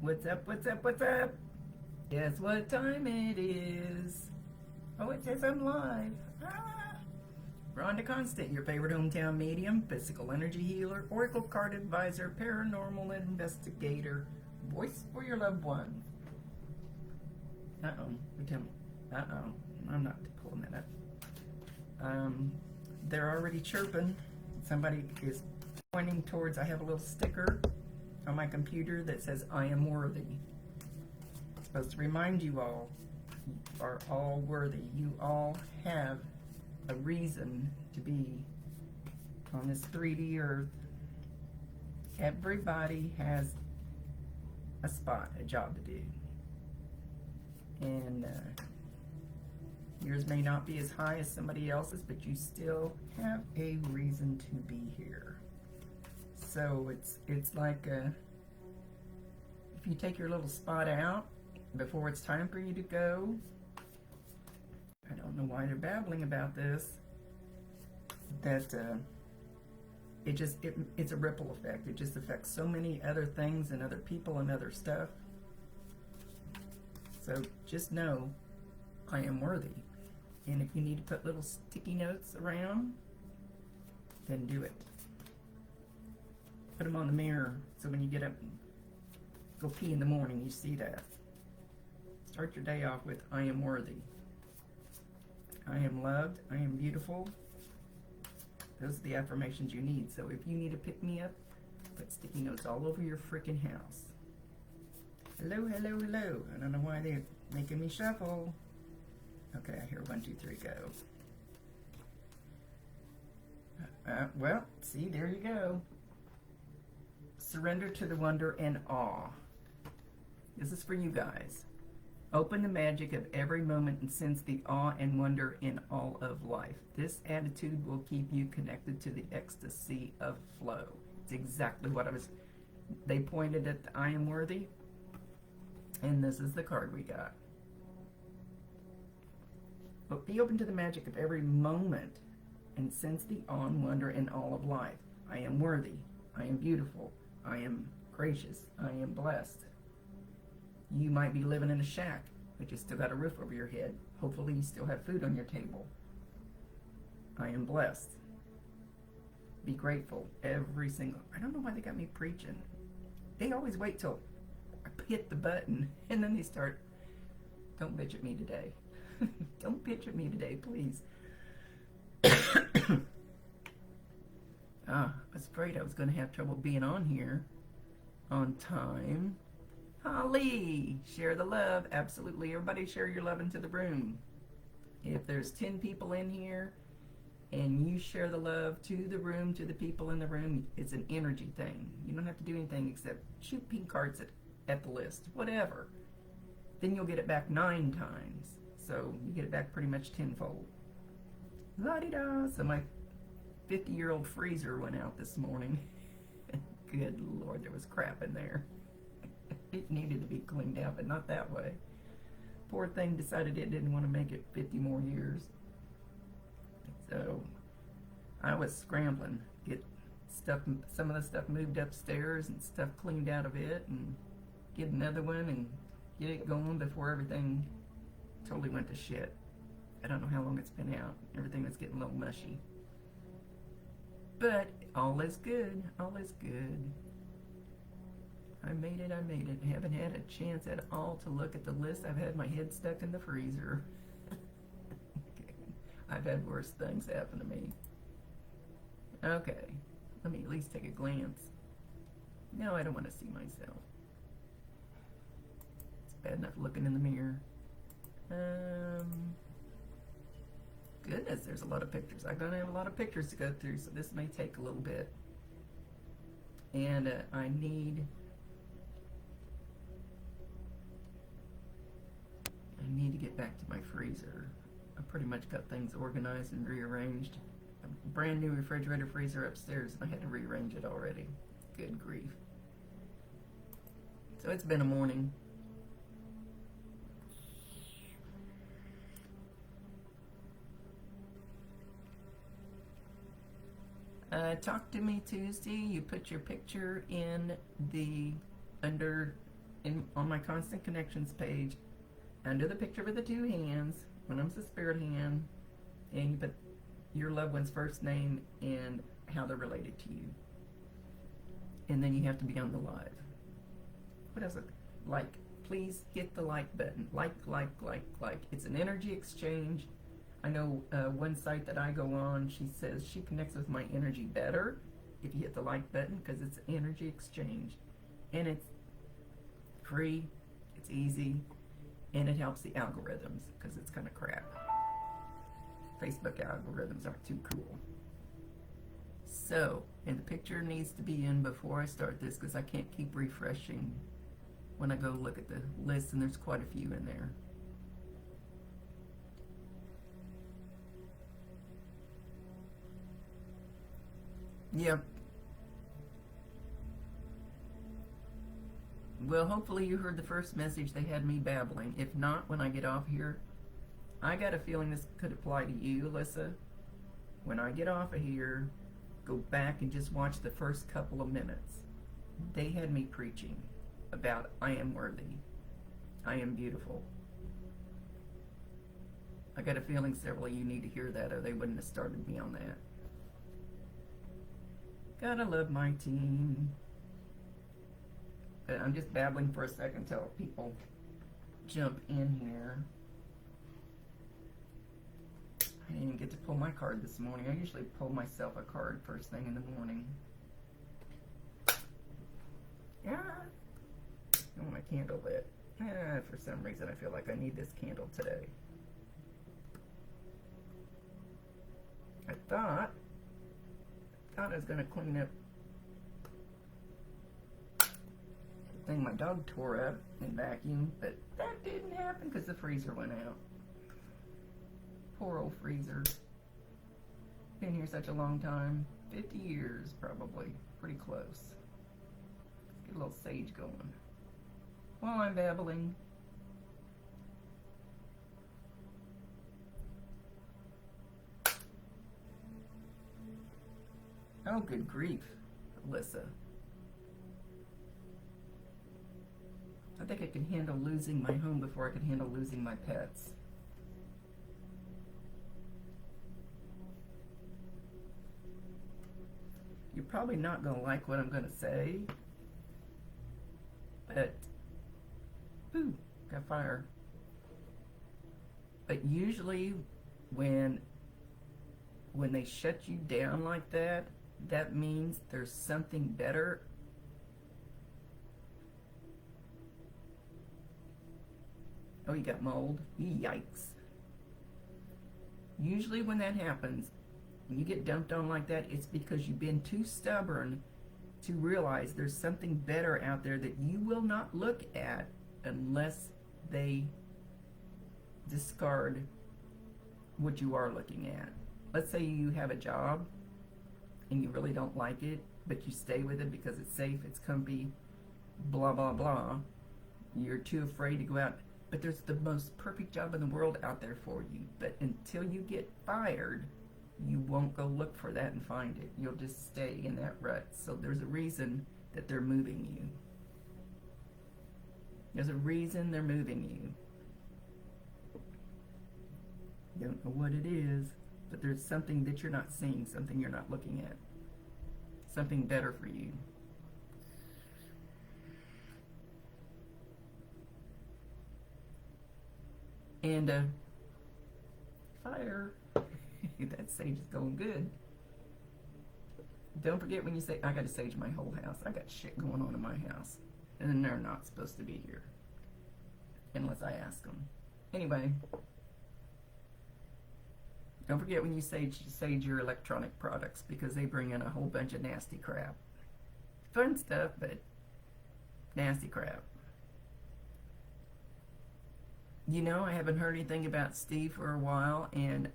What's up, what's up, what's up? Guess what time it is? Oh, it says I'm live. Rhonda Constant, your favorite hometown medium, physical energy healer, oracle card advisor, paranormal investigator, voice for your loved ones. I'm not pulling that up. They're already chirping. Somebody is pointing towards, I have a little sticker on my computer that says I am worthy. It's supposed to remind you all, you are all worthy. You all have a reason to be on this 3D earth. Everybody has a spot, a job to do. And yours may not be as high as somebody else's, but you still have a reason to be here. So it's like if you take your little spot out before it's time for you to go. I don't know why they're babbling about this. That it's a ripple effect. It just affects so many other things and other people and other stuff. So just know, I am worthy. And if you need to put little sticky notes around, then do it. Put them on the mirror so when you get up and go pee in the morning, you see that. Start your day off with, I am worthy. I am loved. I am beautiful. Those are the affirmations you need. So if you need to pick me up, put sticky notes all over your freaking house. Hello, hello, hello. I don't know why they're making me shuffle. Okay, I hear 1, 2, 3, go. Well, see, there you go. Surrender to the wonder and awe. This is for you guys. Open the magic of every moment and sense the awe and wonder in all of life. This attitude will keep you connected to the ecstasy of flow. It's exactly what they pointed at the I am worthy, and this is the card we got. But be open to the magic of every moment and sense the awe and wonder in all of life. I am worthy. I am beautiful. I am gracious. I am blessed. You might be living in a shack, but you still got a roof over your head. Hopefully you still have food on your table. I am blessed. Be grateful every single... I don't know why they got me preaching. They always wait till I hit the button, and then they start, don't bitch at me today. Don't bitch at me today, please. I was afraid I was going to have trouble being on here on time. Holly, share the love. Absolutely. Everybody share your love into the room. If there's 10 people in here and you share the love to the room, to the people in the room, it's an energy thing. You don't have to do anything except shoot pink cards at the list, whatever. Then you'll get it back 9 times. So you get it back pretty much tenfold. La-di-da. So my 50-year-old freezer went out this morning. Good Lord, there was crap in there. It needed to be cleaned out, but not that way. Poor thing decided it didn't want to make it 50 more years. So I was scrambling, get stuff, some of the stuff moved upstairs and stuff cleaned out of it, and get another one and get it going before everything totally went to shit. I don't know how long it's been out. Everything was getting a little mushy. But all is good. All is good. I made it, I made it. I haven't had a chance at all to look at the list. I've had my head stuck in the freezer. I've had worse things happen to me. Okay, let me at least take a glance. No, I don't want to see myself. It's bad enough looking in the mirror. Goodness, there's a lot of pictures. I'm going to have a lot of pictures to go through, so this may take a little bit. And I need to get back to my freezer. I pretty much got things organized and rearranged. A brand new refrigerator freezer upstairs, and I had to rearrange it already. Good grief. So it's been a morning. Talk to me Tuesday. You put your picture in the under on my constant connections page, under the picture with the two hands, one of them's the spirit hand, and you put your loved one's first name and how they're related to you. And then you have to be on the live. What else? Like, please hit the like button. Like. It's an energy exchange. I know one site that I go on, she says she connects with my energy better if you hit the like button, because it's energy exchange. And it's free, it's easy, and it helps the algorithms, because it's kind of crap. Facebook algorithms aren't too cool. So, and the picture needs to be in before I start this, because I can't keep refreshing when I go look at the list, and there's quite a few in there. Yep. Well, hopefully you heard the first message. They had me babbling. If not, when I get off here, I got a feeling this could apply to you, Alyssa. When I get off of here, go back and just watch the first couple of minutes. They had me preaching about I am worthy. I am beautiful. I got a feeling several of you need to hear that, or they wouldn't have started me on that. Gotta love my team. But I'm just babbling for a second till people jump in here. I didn't get to pull my card this morning. I usually pull myself a card first thing in the morning. Yeah. I want my candle lit. For some reason I feel like I need this candle today. I thought I was going to clean up the thing my dog tore up and vacuum, but that didn't happen because the freezer went out. Poor old freezer. Been here such a long time. 50 years probably. Pretty close. Get a little sage going while I'm babbling. Oh, good grief, Alyssa. I think I can handle losing my home before I can handle losing my pets. You're probably not going to like what I'm going to say, but, ooh, got fire. But usually when they shut you down like that, that means there's something better. Oh, you got mold? Yikes. Usually when that happens, when you get dumped on like that, it's because you've been too stubborn to realize there's something better out there that you will not look at unless they discard what you are looking at. Let's say you have a job and you really don't like it, but you stay with it because it's safe, it's comfy, blah, blah, blah. You're too afraid to go out. But there's the most perfect job in the world out there for you. But until you get fired, you won't go look for that and find it. You'll just stay in that rut. So there's a reason that they're moving you. There's a reason they're moving you. Don't know what it is, but there's something that you're not seeing, something you're not looking at, something better for you. And fire. That sage is going good. Don't forget when you say, I got to sage my whole house. I got shit going on in my house. And then they're not supposed to be here. Unless I ask them. Anyway. Don't forget when you sage your electronic products, because they bring in a whole bunch of nasty crap. Fun stuff, but nasty crap. You know, I haven't heard anything about Steve for a while, and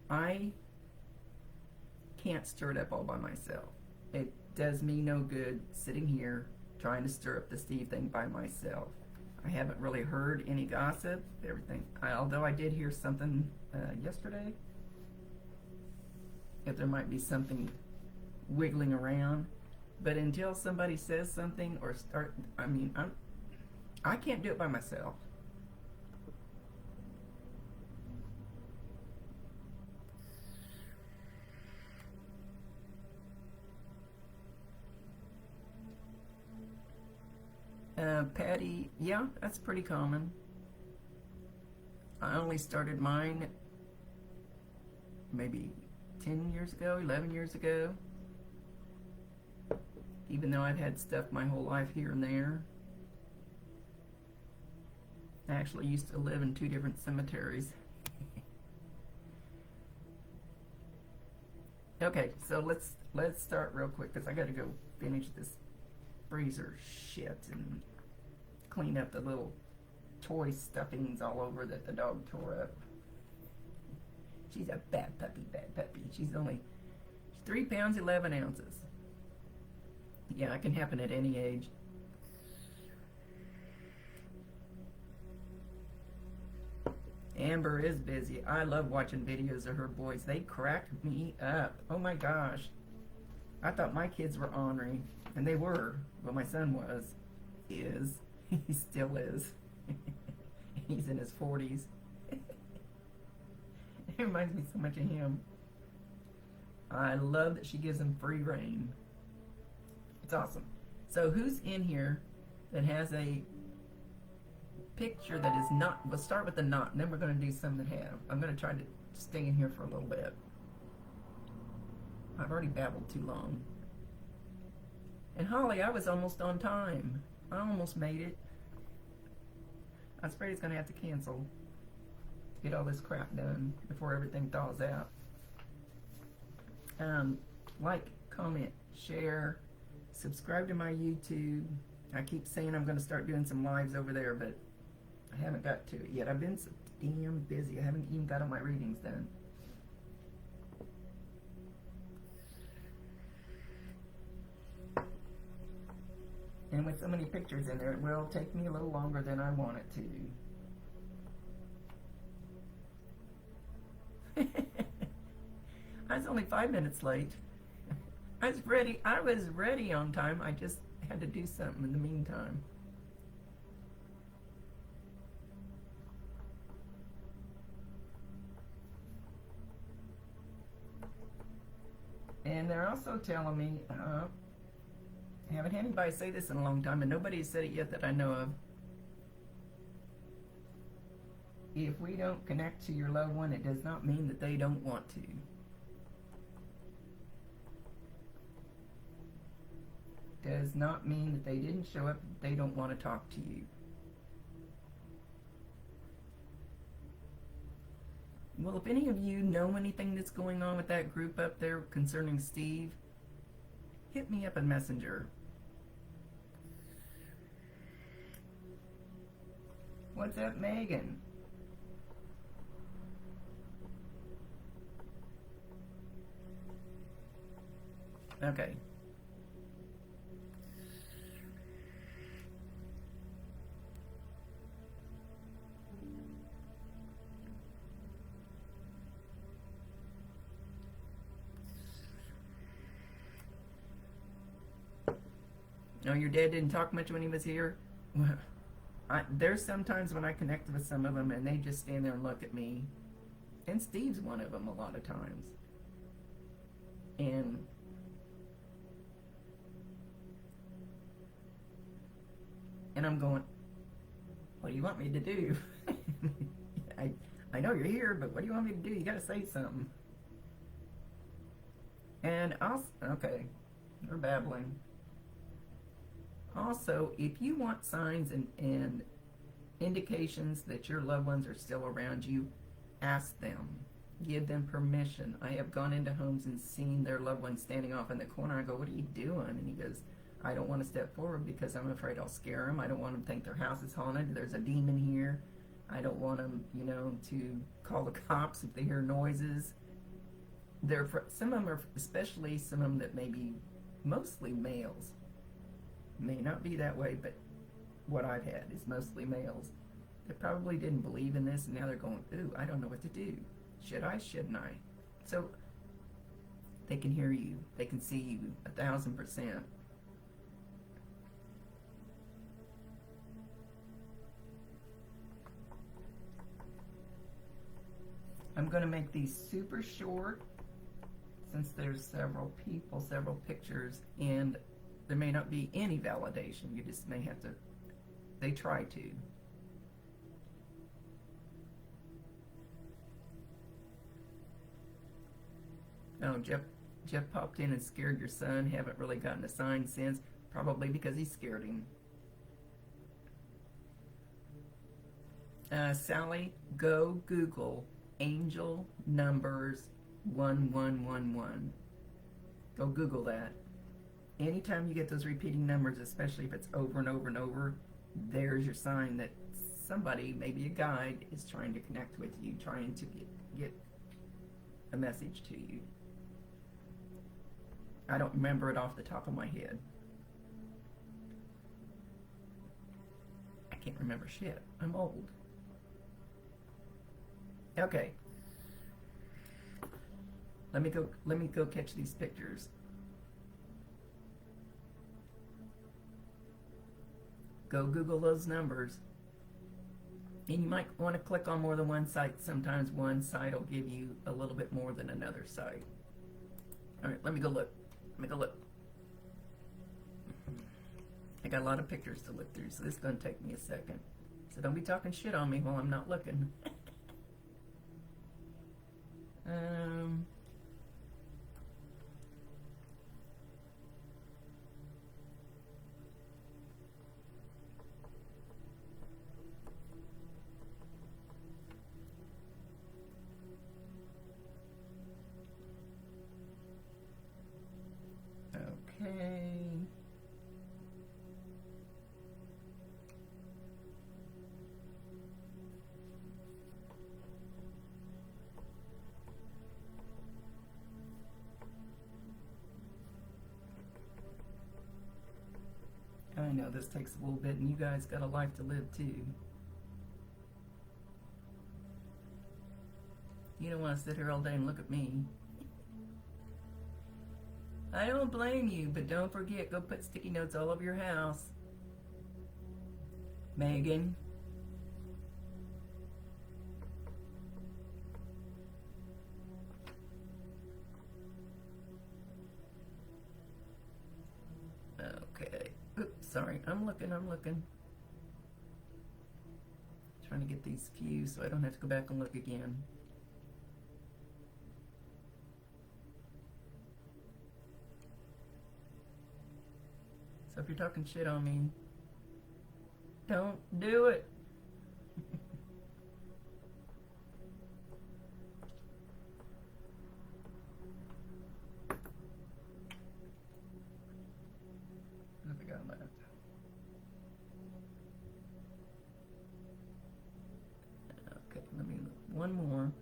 I can't stir it up all by myself. It does me no good sitting here trying to stir up the Steve thing by myself. I haven't really heard any gossip, everything. Although I did hear something yesterday, if there might be something wiggling around. But until somebody says something or start, I mean, I can't do it by myself. Patty, yeah, that's pretty common. I only started mine maybe 10 years ago, 11 years ago. Even though I've had stuff my whole life here and there. I actually used to live in 2 different cemeteries. Okay, so let's start real quick because I got to go finish this freezer shit and clean up the little toy stuffings all over that the dog tore up. She's a bad puppy, bad puppy. She's 3 pounds 11 ounces. Yeah, it can happen at any age. Amber is busy. I love watching videos of her boys. They crack me up. Oh my gosh. I thought my kids were ornery, and they were. Well, my son was. Is. He still is. He's in his 40s. It reminds me so much of him. I love that she gives him free reign. It's awesome. So who's in here that has a picture that is not, we'll start with the not, and then we're going to do some that have. I'm going to try to stay in here for a little bit. I've already babbled too long. And Holly, I was almost on time. I almost made it. I was afraid it's going to have to cancel to get all this crap done before everything thaws out. Like, comment, share, subscribe to my YouTube. I keep saying I'm going to start doing some lives over there, but I haven't got to it yet. I've been so damn busy. I haven't even got all my readings done. And with so many pictures in there, it will take me a little longer than I want it to. I was only 5 minutes late. I was ready on time. I just had to do something in the meantime. And they're also telling me, I haven't had anybody say this in a long time, and nobody has said it yet that I know of. If we don't connect to your loved one, it does not mean that they don't want to. Does not mean that they didn't show up, that they don't want to talk to you. Well, if any of you know anything that's going on with that group up there concerning Steve, hit me up in Messenger. What's up, Megan? Okay. No, your dad didn't talk much when he was here? There's sometimes when I connect with some of them and they just stand there and look at me. And Steve's one of them a lot of times. And I'm going, what do you want me to do? I know you're here, but what do you want me to do? You gotta say something. And okay, we're babbling. Also, if you want signs and indications that your loved ones are still around you, ask them. Give them permission. I have gone into homes and seen their loved ones standing off in the corner. I go, what are you doing? And he goes, I don't want to step forward because I'm afraid I'll scare them. I don't want them to think their house is haunted. There's a demon here. I don't want them, to call the cops if they hear noises. Some of them are, especially some of them that may be mostly males. May not be that way, but what I've had is mostly males that probably didn't believe in this, and now they're going, ooh, I don't know what to do. Should I? Shouldn't I? So they can hear you. They can see you 1,000%. I'm going to make these super short since there's several people, several pictures, and there may not be any validation. You just may have to, they try to. Oh, Jeff popped in and scared your son. Haven't really gotten a sign since. Probably because he scared him. Sally, go Google angel numbers 1111. Go Google that. Anytime you get those repeating numbers, especially if it's over and over and over, there's your sign that somebody, maybe a guide, is trying to connect with you, trying to get a message to you. I don't remember it off the top of my head. I can't remember shit. I'm old. Okay. Let me go catch these pictures. Go Google those numbers. And you might want to click on more than one site. Sometimes one site will give you a little bit more than another site. All right, let me go look. Let me go look. I got a lot of pictures to look through, so this is going to take me a second. So don't be talking shit on me while I'm not looking. Okay. I know this takes a little bit, and you guys got a life to live too. You don't want to sit here all day and look at me. I don't blame you, but don't forget, go put sticky notes all over your house. Megan. Okay. Oops, sorry. I'm looking. Trying to get these few so I don't have to go back and look again. So if you're talking shit on me, don't do it. What have I got left? Okay, let me look. One more.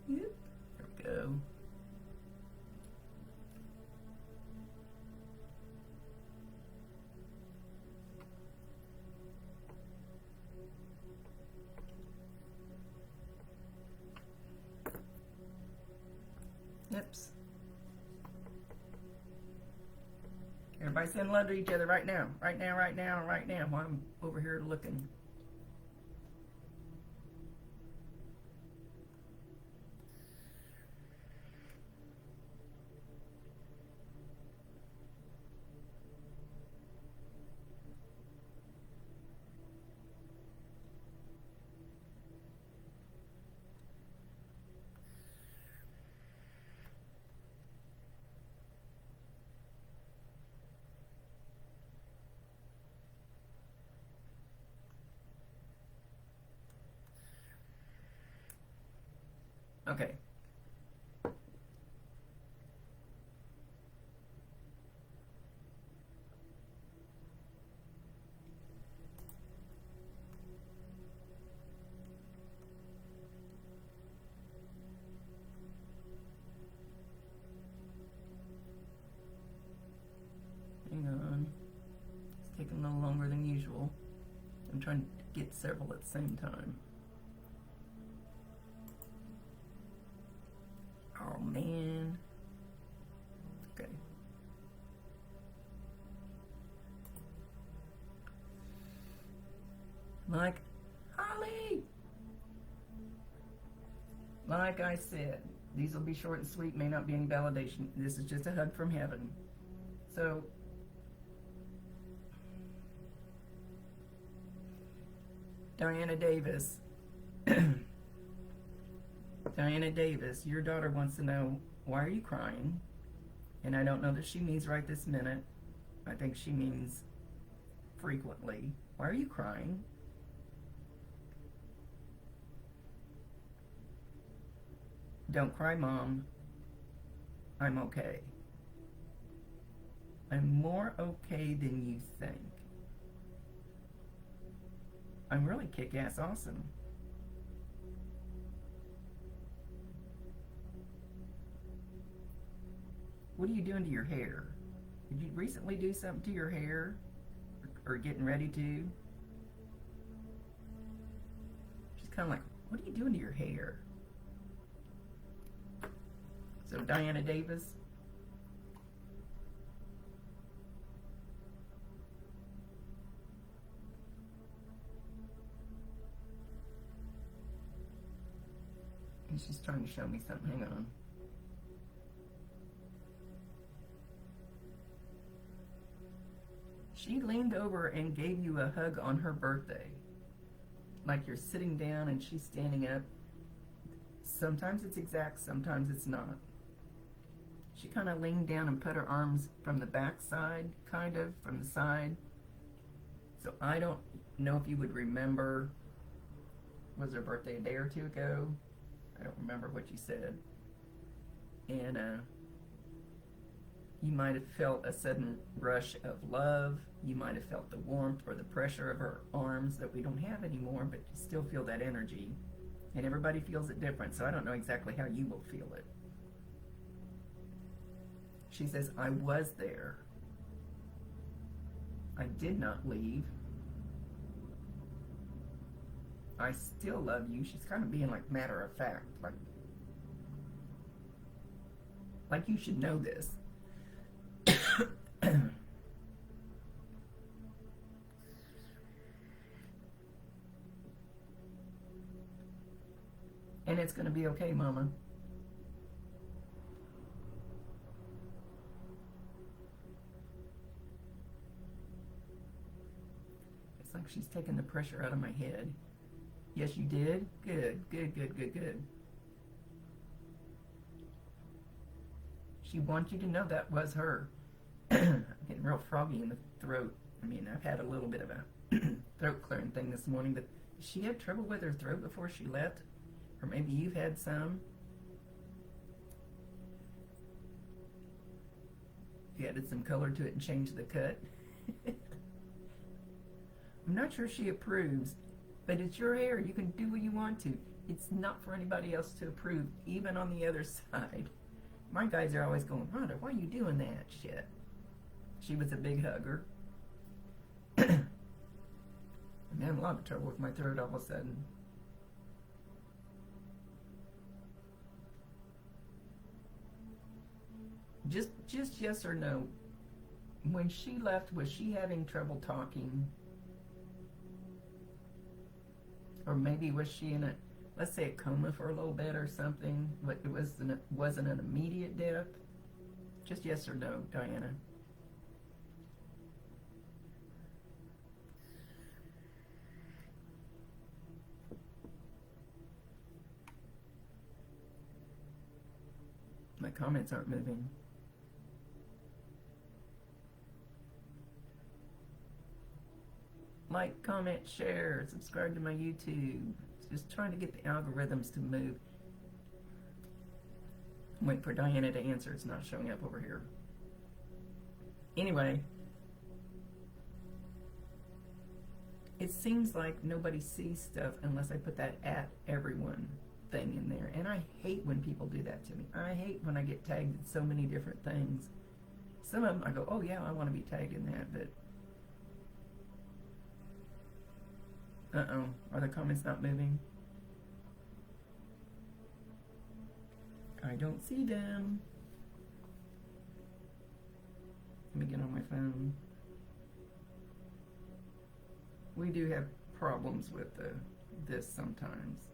Yep, there we go. Oops. Everybody send love to each other right now. Right now while I'm over here looking. Okay. Hang on. It's taking a little longer than usual. I'm trying to get several at the same time. Oh man. Okay. Like, Holly! Like I said, these will be short and sweet, may not be any validation. This is just a hug from heaven. So, Diana Davis. Diana Davis, your daughter wants to know, why are you crying? And I don't know that she means right this minute. I think she means frequently. Why are you crying? Don't cry, Mom. I'm okay. I'm more okay than you think. I'm really kick-ass awesome. What are you doing to your hair? Did you recently do something to your hair? Or getting ready to? She's kind of like, what are you doing to your hair? So Diana Davis. And she's trying to show me something. Hang on. She leaned over and gave you a hug on her birthday. Like you're sitting down and she's standing up. Sometimes it's exact, sometimes it's not. She kind of leaned down and put her arms from the back side, kind of, from the side. So I don't know if you would remember, was her birthday a day or two ago? I don't remember what you said. And you might have felt a sudden rush of love. You might have felt the warmth or the pressure of her arms that we don't have anymore, but you still feel that energy. And everybody feels it different, so I don't know exactly how you will feel it. She says, I was there. I did not leave. I still love you. She's kind of being like matter of fact, like you should know this. And it's going to be okay, Mama. It's like she's taking the pressure out of my head. Yes, you did? Good, good, good, good, good. She wants you to know that was her. I'm getting real froggy in the throat. I mean, I've had a little bit of a throat clearing thing this morning, but she had trouble with her throat before she left. Or maybe you've had some. You added some color to it and changed the cut. I'm not sure she approves, but it's your hair. You can do what you want to. It's not for anybody else to approve, even on the other side. My guys are always going, Rhonda, why are you doing that shit? She was a big hugger. I'm having a lot of trouble with my throat all of a sudden. Just yes or no. When she left, was she having trouble talking? Or maybe was she in a, let's say, a coma for a little bit or something? But it wasn't an immediate death? Just yes or no, Diana. My comments aren't moving. Like, comment, share, subscribe to my YouTube. Just trying to get the algorithms to move. Wait for Diana to answer. It's not showing up over here. Anyway, it seems like nobody sees stuff unless I put that at everyone thing in there. And I hate when people do that to me. I hate when I get tagged in so many different things. Some of them I go, oh yeah, I want to be tagged in that, but uh-oh, are the comments not moving? I don't see them. Let me get on my phone. We do have problems with this sometimes.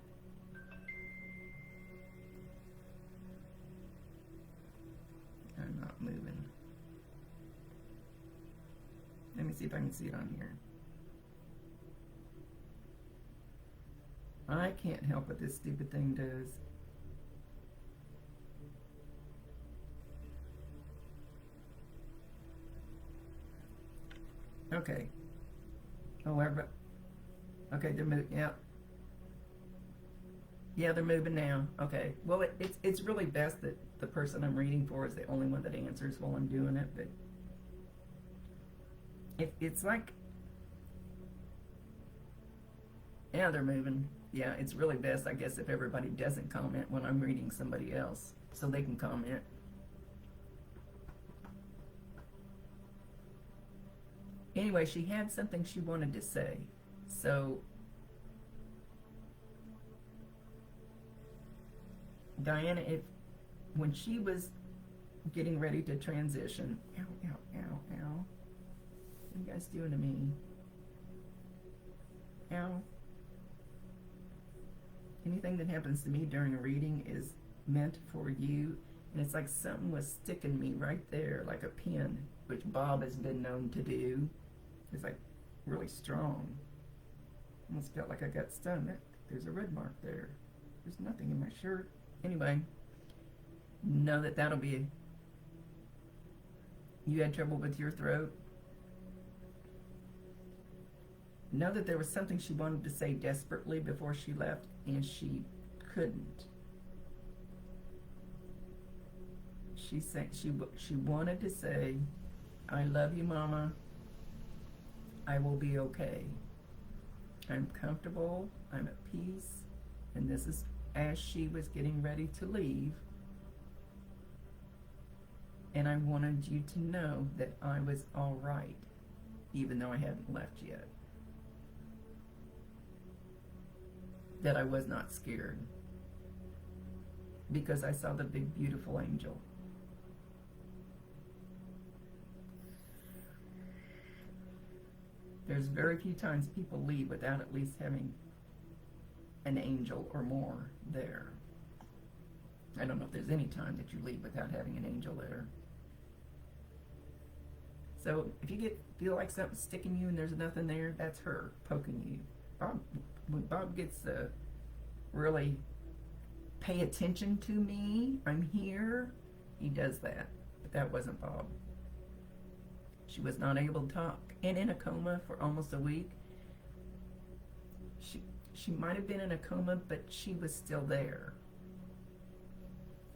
I'm not moving. Let me see if I can see it on here. I can't help what this stupid thing does. Okay. Oh, everybody. Okay, they're moving. Yeah. Yeah, they're moving now. Okay. Well, it's really best that the person I'm reading for is the only one that answers while I'm doing it, but it's like, yeah, they're moving. Yeah, it's really best, I guess, if everybody doesn't comment when I'm reading somebody else, so they can comment. Anyway, she had something she wanted to say. So, Diana, when she was getting ready to transition, ow, ow, ow, ow. What are you guys doing to me? Ow. Anything that happens to me during a reading is meant for you. And it's like something was sticking me right there, like a pin, which Bob has been known to do. It's like really strong. Almost felt like I got stung. There's a red mark there. There's nothing in my shirt. Anyway, know that that'll be. You had trouble with your throat? Know that there was something she wanted to say desperately before she left, and she couldn't. She said she wanted to say, "I love you, Mama. I will be okay. I'm comfortable. I'm at peace." And this is as she was getting ready to leave. And I wanted you to know that I was all right, even though I hadn't left yet. That I was not scared, because I saw the big, beautiful angel. There's very few times people leave without at least having an angel or more there. I don't know if there's any time that you leave without having an angel there. So if you feel like something's sticking you and there's nothing there, that's her poking you. When Bob gets to really pay attention to me, I'm here, he does that. But that wasn't Bob. She was not able to talk and in a coma for almost a week. She might have been in a coma, but she was still there.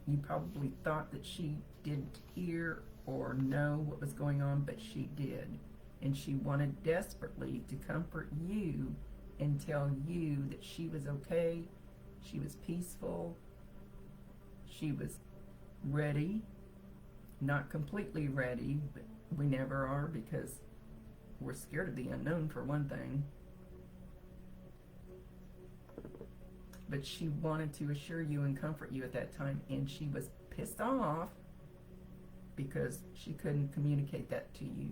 You probably thought that she didn't hear or know what was going on, but she did. And she wanted desperately to comfort you and tell you that she was okay, she was peaceful, she was ready, not completely ready, but we never are, because we're scared of the unknown, for one thing. But she wanted to assure you and comfort you at that time, and she was pissed off because she couldn't communicate that to you.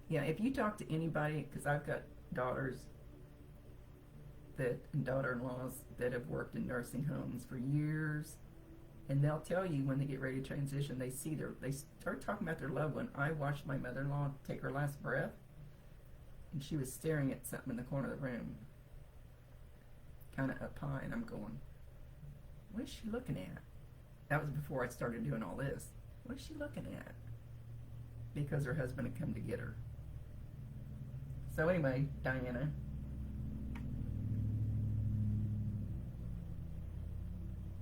Yeah, if you talk to anybody, because I've got daughters and daughter-in-laws that have worked in nursing homes for years, and they'll tell you when they get ready to transition, they start talking about their loved one. I watched my mother-in-law take her last breath, and she was staring at something in the corner of the room, kind of up high, and I'm going, what is she looking at? That was before I started doing all this. What is she looking at? Because her husband had come to get her. So anyway, Diana,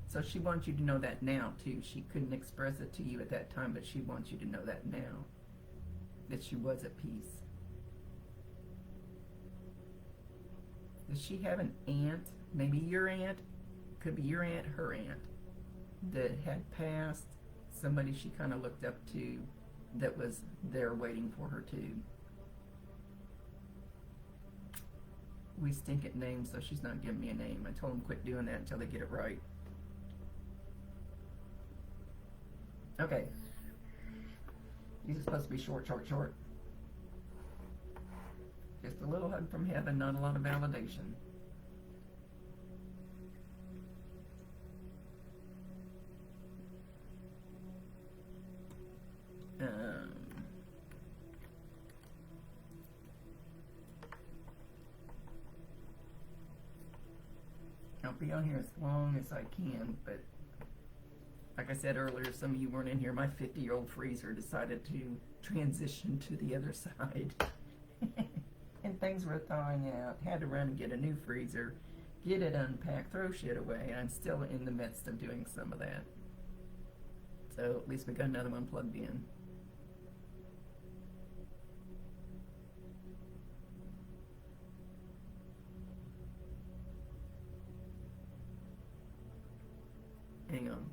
so she wants you to know that now too. She couldn't express it to you at that time, but she wants you to know that now, that she was at peace. Does she have an aunt, maybe your aunt, could be your aunt, her aunt, that had passed, somebody she kind of looked up to that was there waiting for her too? We stink at names, so she's not giving me a name. I told them quit doing that until they get it right. Okay. These are supposed to be short, short, short. Just a little hug from heaven, not a lot of validation. I'll be on here as long as I can, but like I said earlier, some of you weren't in here. My 50-year-old freezer decided to transition to the other side. And things were thawing out. Had to run and get a new freezer, get it unpacked, throw shit away. I'm still in the midst of doing some of that. So at least we got another one plugged in. Hang on.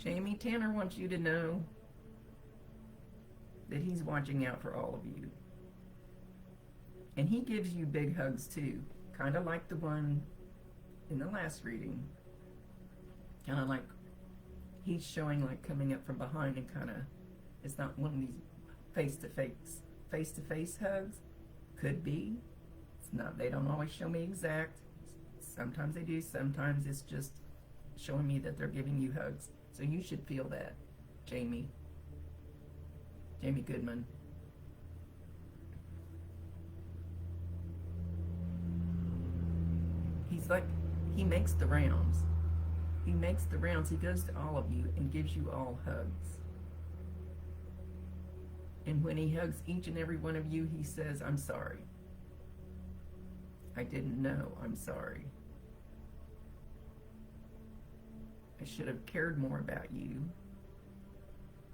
Jamie, Tanner wants you to know that he's watching out for all of you. And he gives you big hugs too. Kind of like the one in the last reading. Kind of like he's showing like coming up from behind and kind of, it's not one of these face-to-face hugs. Could be. It's not, they don't always show me exact. Sometimes they do, sometimes it's just showing me that they're giving you hugs. So you should feel that, Jamie. Jamie Goodman. He's like, he makes the rounds. He makes the rounds. He goes to all of you and gives you all hugs. And when he hugs each and every one of you, he says, I'm sorry. I didn't know. I'm sorry. I should have cared more about you.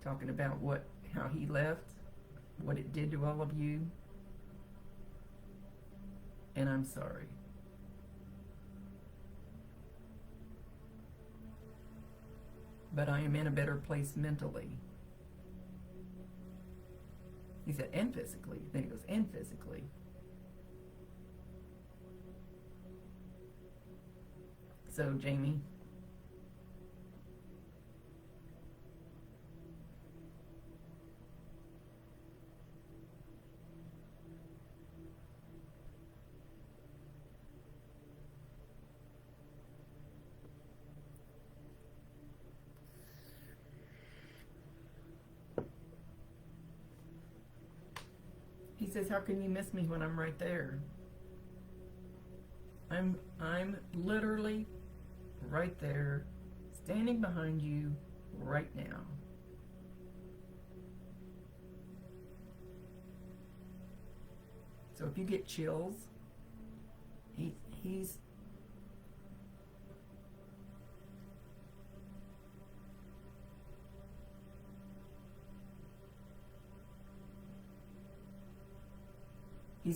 Talking about how he left, what it did to all of you. And I'm sorry. But I am in a better place mentally. He said, and physically. Then he goes, and physically. So, Jamie, he says, how can you miss me when I'm right there? I'm literally right there, standing behind you right now. So if you get chills, he's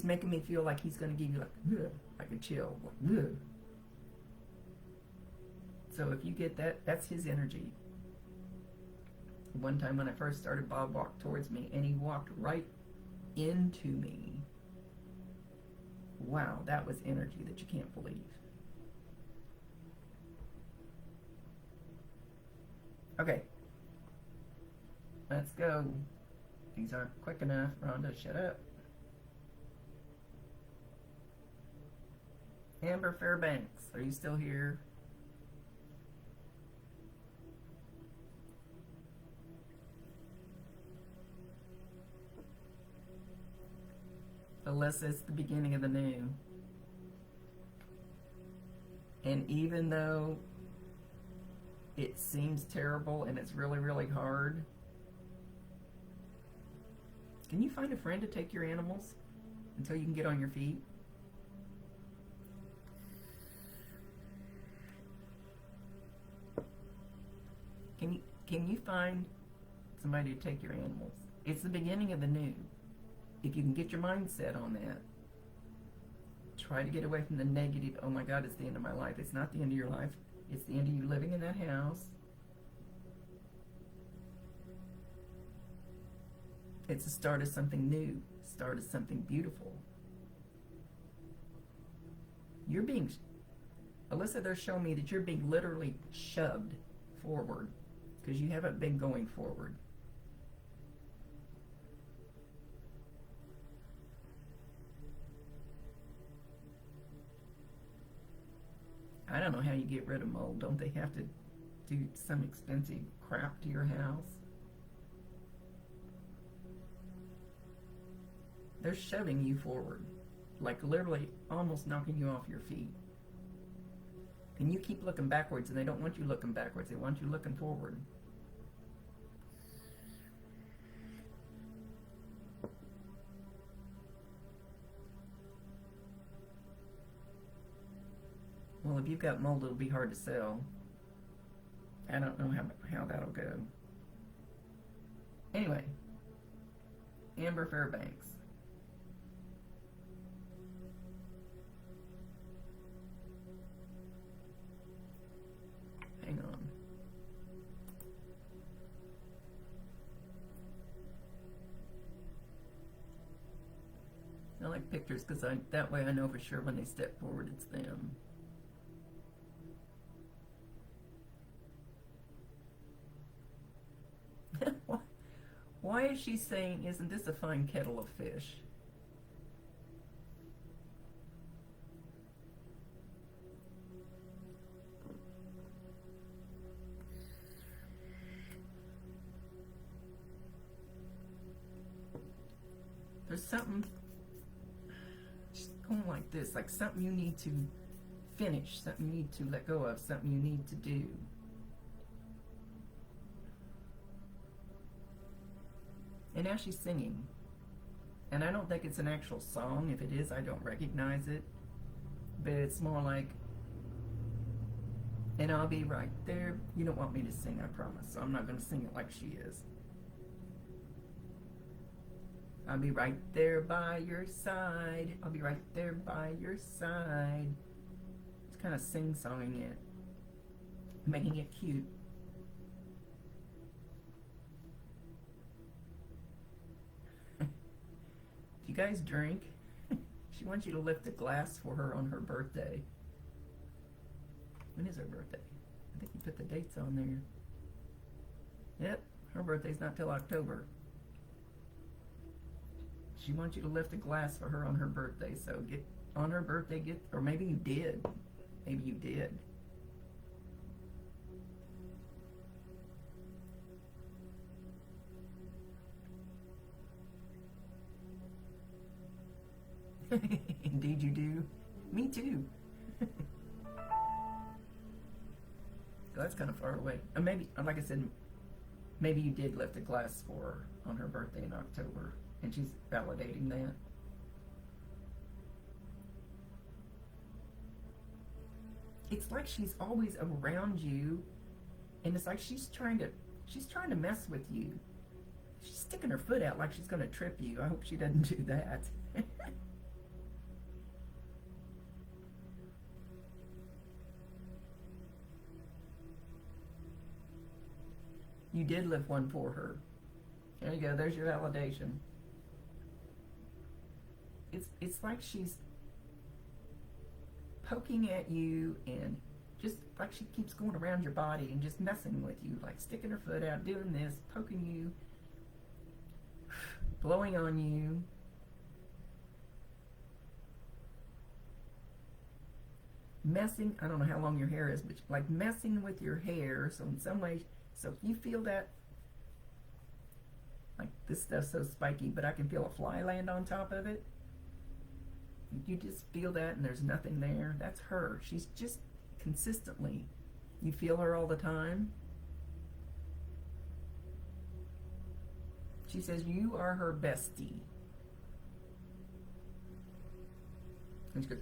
making me feel like he's going to give you like a chill. Like, so if you get that, that's his energy. One time when I first started, Bob walked towards me and he walked right into me. Wow, that was energy that you can't believe. Okay. Let's go. These aren't quick enough. Rhonda, shut up. Amber Fairbanks, are you still here? Alyssa, it's the beginning of the new. And even though it seems terrible and it's really, really hard, can you find a friend to take your animals until you can get on your feet? Can you find somebody to take your animals? It's the beginning of the new. If you can get your mindset on that, try to get away from the negative, oh my God, it's the end of my life. It's not the end of your life. It's the end of you living in that house. It's a start of something new, start of something beautiful. You're being, Alyssa, they're showing me that you're being literally shoved forward because you haven't been going forward. I don't know how you get rid of mold. Don't they have to do some expensive crap to your house? They're shoving you forward, like literally almost knocking you off your feet. And you keep looking backwards, and they don't want you looking backwards. They want you looking forward. Well, if you've got mold, it'll be hard to sell. I don't know how that'll go. Anyway, Amber Fairbanks. Hang on. I like pictures because that way I know for sure when they step forward it's them. Why is she saying, isn't this a fine kettle of fish? There's something just going like this, like something you need to finish, something you need to let go of, something you need to do. And now she's singing. And I don't think it's an actual song. If it is, I don't recognize it. But it's more like, and I'll be right there. You don't want me to sing, I promise. So I'm not going to sing it like she is. I'll be right there by your side. I'll be right there by your side. It's kind of sing-songing it. Making it cute. You guys drink? She wants you to lift a glass for her on her birthday. When is her birthday? I think you put the dates on there. Yep, her birthday's not till October. She wants you to lift a glass for her on her birthday, so get on her birthday, or maybe you did. Maybe you did. Indeed you do. Me too. So that's kind of far away. Maybe, like I said, maybe you did lift a glass for her on her birthday in October, and she's validating that. It's like she's always around you, and it's like she's trying to mess with you. She's sticking her foot out like she's going to trip you. I hope she doesn't do that. You did lift one for her. There you go. There's your validation. It's like she's poking at you, and just like she keeps going around your body and just messing with you, like sticking her foot out, doing this, poking you, blowing on you. Messing, I don't know how long your hair is, but like messing with your hair. So in some way, so if you feel that, like this stuff's so spiky, but I can feel a fly land on top of it. You just feel that and there's nothing there. That's her. She's just consistently, you feel her all the time. She says you are her bestie. And she goes,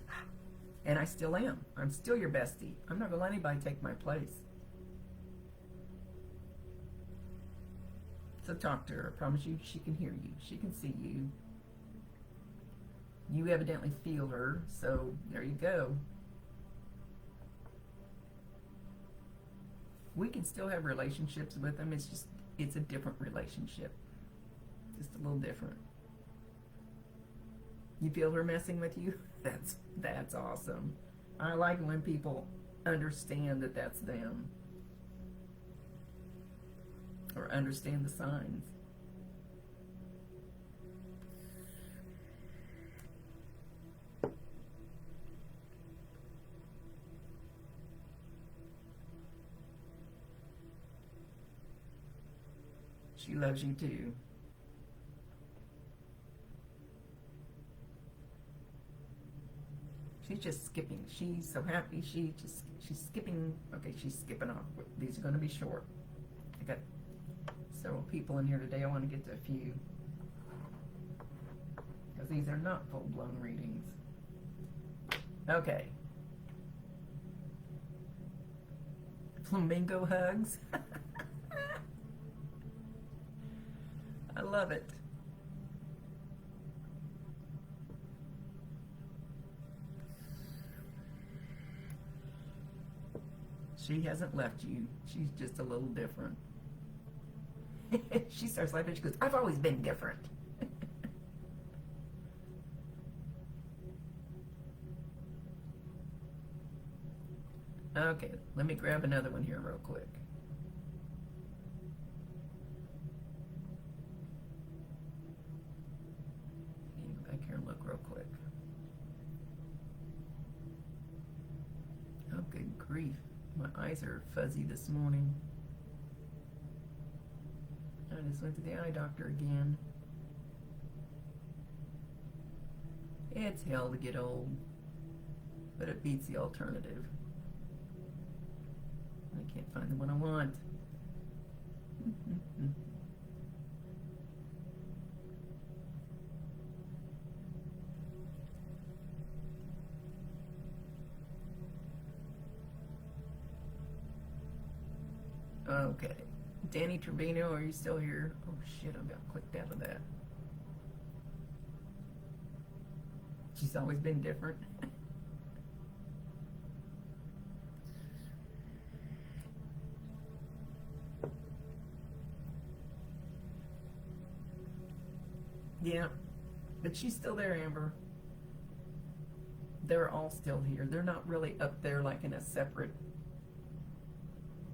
and I still am. I'm still your bestie. I'm not going to let anybody take my place. So talk to her. I promise you she can hear you. She can see you. You evidently feel her, so there you go. We can still have relationships with them. It's just, it's a different relationship. Just a little different. You feel her messing with you? That's awesome. I like when people understand that that's them. Or understand the signs. She loves you too. She's just skipping. She's so happy. She's skipping. Okay, she's skipping off. These are going to be short. I got several people in here today. I want to get to a few. Because these are not full-blown readings. Okay. Flamingo hugs. I love it. She hasn't left you. She's just a little different. She starts laughing. She goes, I've always been different. Okay, let me grab another one here real quick. Go back here and look real quick. Oh, good grief. My eyes are fuzzy this morning. I just went to the eye doctor again. It's hell to get old, but it beats the alternative. I can't find the one I want. Okay. Danny Trevino, are you still here? Oh shit, I got clicked out of that. She's always been different. Yeah, but she's still there, Amber. They're all still here. They're not really up there like in a separate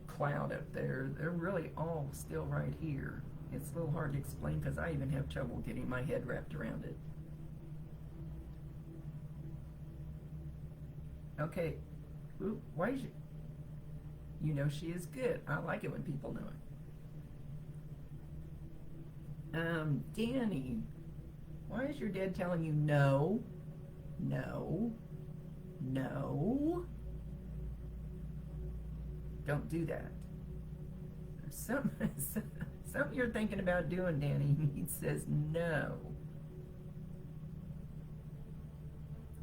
cloud up there. They're really all still right here. It's a little hard to explain because I even have trouble getting my head wrapped around it. Okay. Ooh, why is you know she is good. I like it when people know it. Danny, why is your dad telling you no? No. No. Don't do that. There's something you're thinking about doing, Danny. He says no.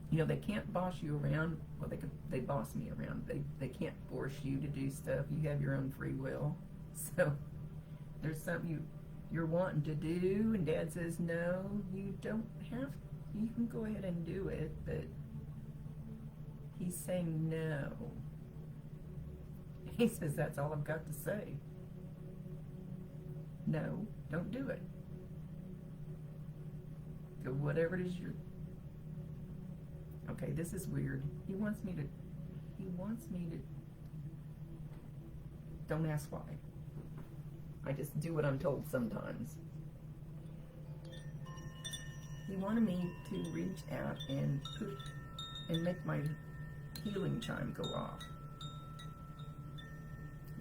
You know, they can't boss you around. Well, they boss me around. They can't force you to do stuff. You have your own free will. So there's something you're wanting to do, and Dad says no. You don't have. You can go ahead and do it, but he's saying no. He says that's all I've got to say. No, don't do it. Go whatever it is you're. Okay, this is weird. He wants me to. Don't ask why. I just do what I'm told sometimes. He wanted me to reach out and make my healing chime go off.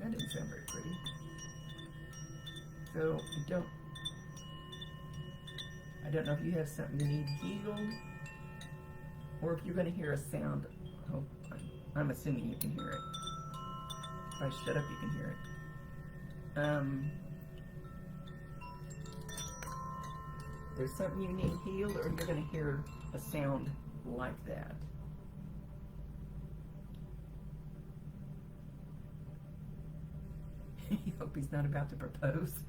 That didn't sound very pretty. So I don't know if you have something you need healed, or if you're going to hear a sound. Oh, I'm assuming you can hear it. If I shut up, you can hear it. There's something you need healed, or you're going to hear a sound like that. I hope he's not about to propose.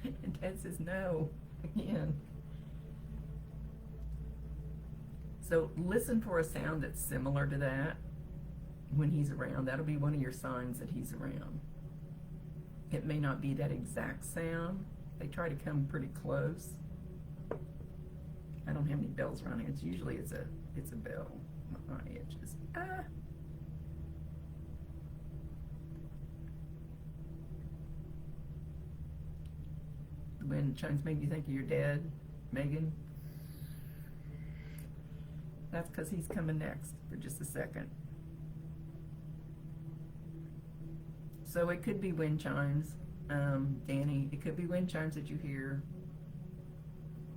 And Dad says no again. So listen for a sound that's similar to that when he's around. That'll be one of your signs that he's around. It may not be that exact sound, They try to come pretty close. I don't have any bells around here. Usually it's a bell. My edges. Ah. The wind chimes make you think of your dad, Megan. That's because he's coming next for just a second. So it could be wind chimes, Danny. It could be wind chimes that you hear.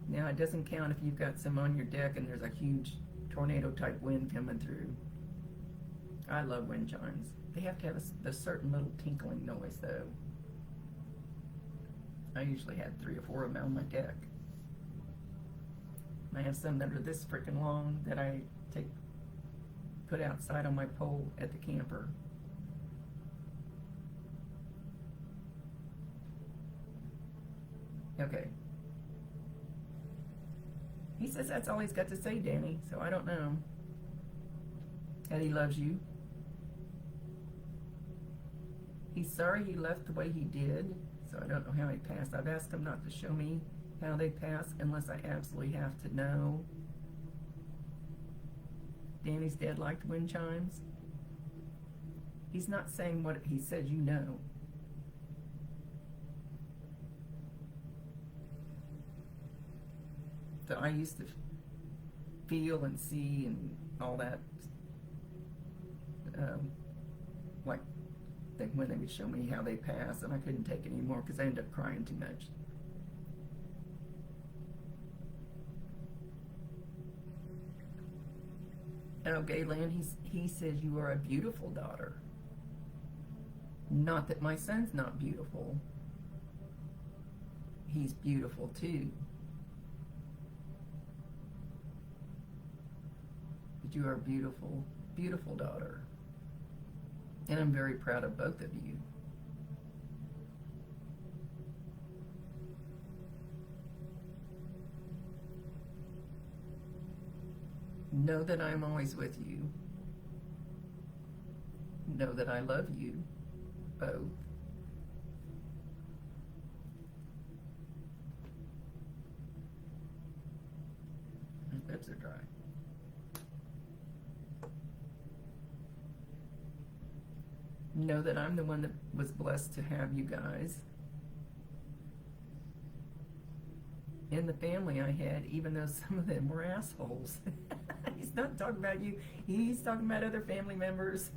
Now it doesn't count if you've got some on your deck and there's a huge tornado type wind coming through. I love wind chimes. They have to have a certain little tinkling noise though. I usually had 3 or 4 of them on my deck. I have some that are this freaking long that I put outside on my pole at the camper. Okay. He says that's all he's got to say, Danny, so I don't know. That he loves you. He's sorry he left the way he did, so I don't know how he passed. I've asked him not to show me how they pass unless I absolutely have to know. Danny's dad liked wind chimes. He's not saying what he says, you know. So I used to feel and see and all that, like when they would show me how they pass, and I couldn't take it anymore because I ended up crying too much. Oh, Gaylan, he says you are a beautiful daughter. Not that my son's not beautiful. He's beautiful too. But you are a beautiful, beautiful daughter. And I'm very proud of both of you. Know that I'm always with you. Know that I love you both. My lips are dry. Know that I'm the one that was blessed to have you guys in the family I had, even though some of them were assholes. He's not talking about you. He's talking about other family members.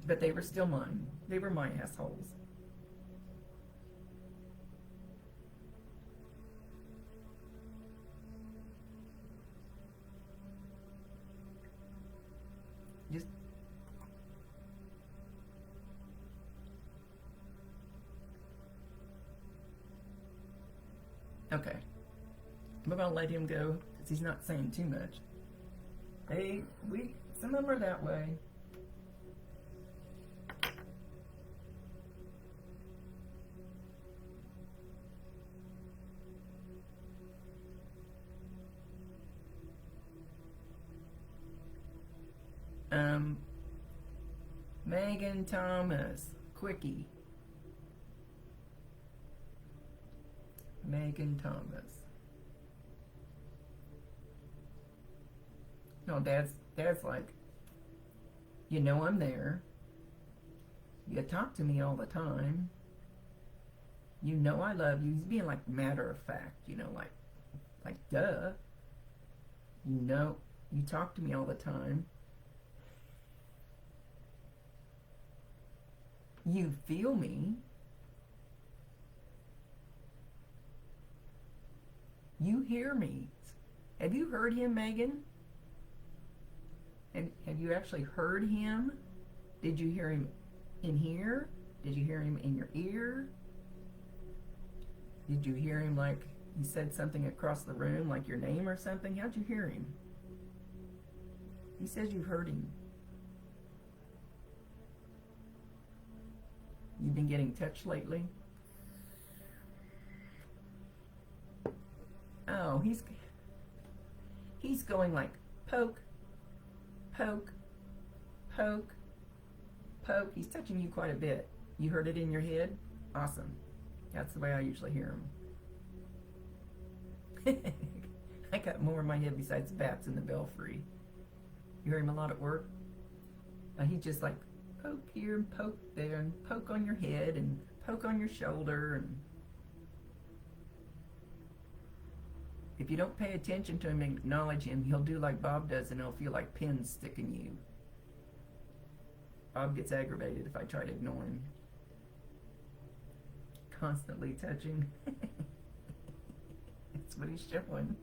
But they were still mine. They were my assholes. Just okay. We're gonna let him go because he's not saying too much. Some of them are that way. Megan Thomas, quickie. Megan Thomas. No, Dad's like, you know I'm there. You talk to me all the time. You know I love you. He's being like matter of fact, you know, like duh. You know, you talk to me all the time. You feel me. You hear me. Have you heard him, Megan? Have you actually heard him? Did you hear him in here? Did you hear him in your ear? Did you hear him like he said something across the room, like your name or something? How'd you hear him? He says you've heard him. You've been getting touched lately? Oh, he's going like poke, poke, poke, poke. He's touching you quite a bit. You heard it in your head? Awesome. That's the way I usually hear him. I got more in my head besides bats in the belfry. You hear him a lot at work? He's just like, poke here and poke there and poke on your head and poke on your shoulder. And if you don't pay attention to him and acknowledge him, he'll do like Bob does and it'll feel like pins sticking you. Bob gets aggravated if I try to ignore him. Constantly touching. That's what he's showing.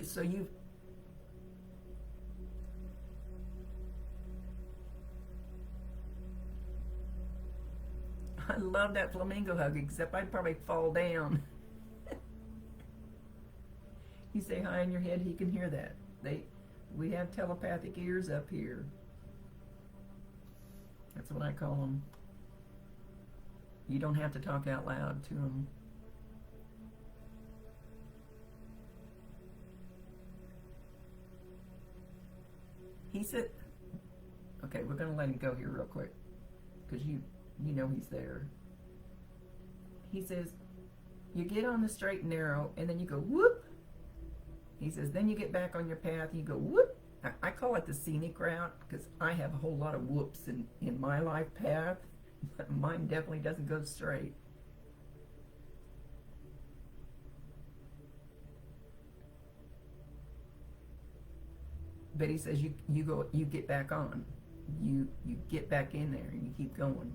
So you've I love that flamingo hug, except I'd probably fall down. You say hi in your head, he can hear that. We have telepathic ears up here. That's what I call them. You don't have to talk out loud to them. He said, okay, we're going to let him go here real quick because you know he's there. He says, you get on the straight and narrow and then you go whoop. He says, then you get back on your path, you go whoop. I call it the scenic route because I have a whole lot of whoops in my life path, but mine definitely doesn't go straight. But he says you get back on. You get back in there and you keep going.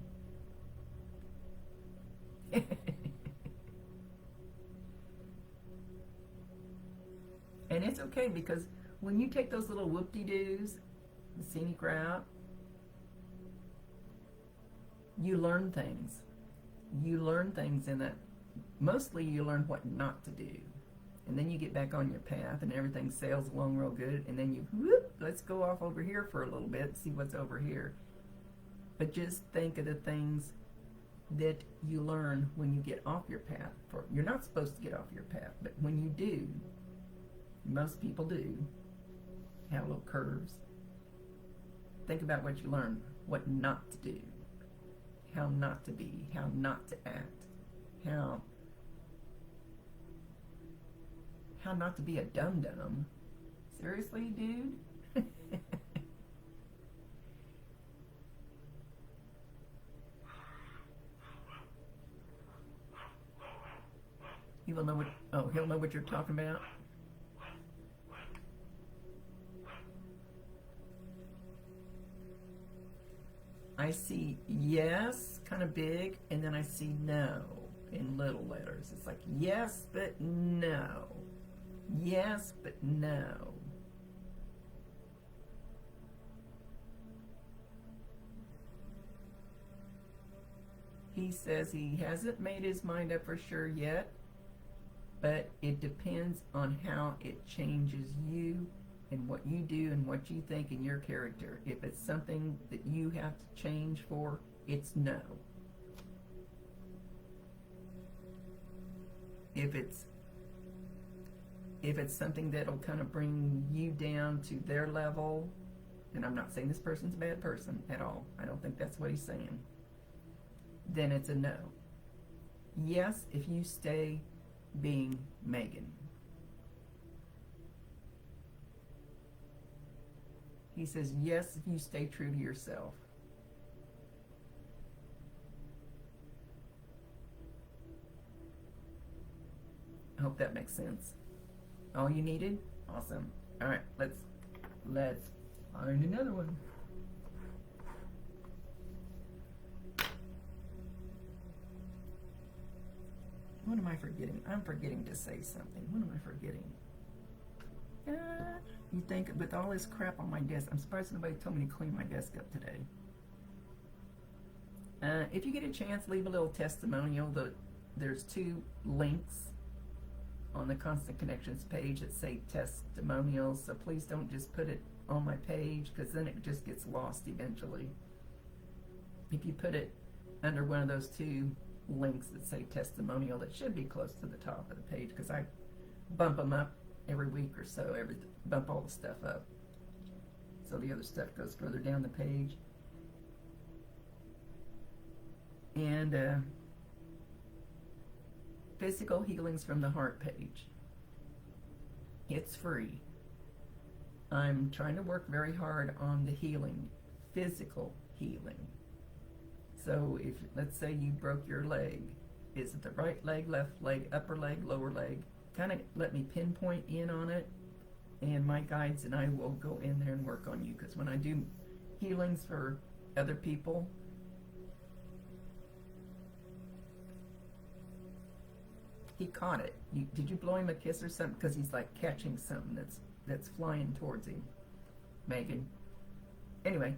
And it's okay because when you take those little whoop-de-doos, the scenic route, you learn things. You learn things in that. Mostly you learn what not to do. And then you get back on your path and everything sails along real good. And then you, whoop, let's go off over here for a little bit and see what's over here. But just think of the things that you learn when you get off your path. You're not supposed to get off your path, but when you do, most people do, have little curves. Think about what you learn, what not to do, how not to be, how not to act, how not to be a dum-dum. Seriously, dude? He will know what, he'll know what you're talking about. I see yes, kind of big, and then I see no in little letters. It's like yes, but no. Yes, but no. He says he hasn't made his mind up for sure yet, but it depends on how it changes you and what you do and what you think in your character. If it's something that you have to change for, it's no. If it's something that'll kind of bring you down to their level, and I'm not saying this person's a bad person at all, I don't think that's what he's saying, then it's a no. Yes, if you stay being Megan. He says yes if you stay true to yourself. I hope that makes sense. All you needed? Awesome. All right, let's find another one. What am I forgetting? I'm forgetting to say something. What am I forgetting? You think with all this crap on my desk, I'm surprised nobody told me to clean my desk up today. If you get a chance, leave a little testimonial. There's 2 links on the Constant Connections page that say testimonials, so please don't just put it on my page because then it just gets lost eventually. If you put it under one of those 2 links that say testimonial, that should be close to the top of the page because I bump them up every week or so, bump all the stuff up. So the other stuff goes further down the page. And Physical Healings from the Heart page. It's free. I'm trying to work very hard on the healing, physical healing. So if, let's say you broke your leg, is it the right leg, left leg, upper leg, lower leg? Kind of let me pinpoint in on it, and my guides and I will go in there and work on you, because when I do healings for other people, he caught it. Did you blow him a kiss or something? Because he's like catching something that's flying towards him, Megan. Anyway,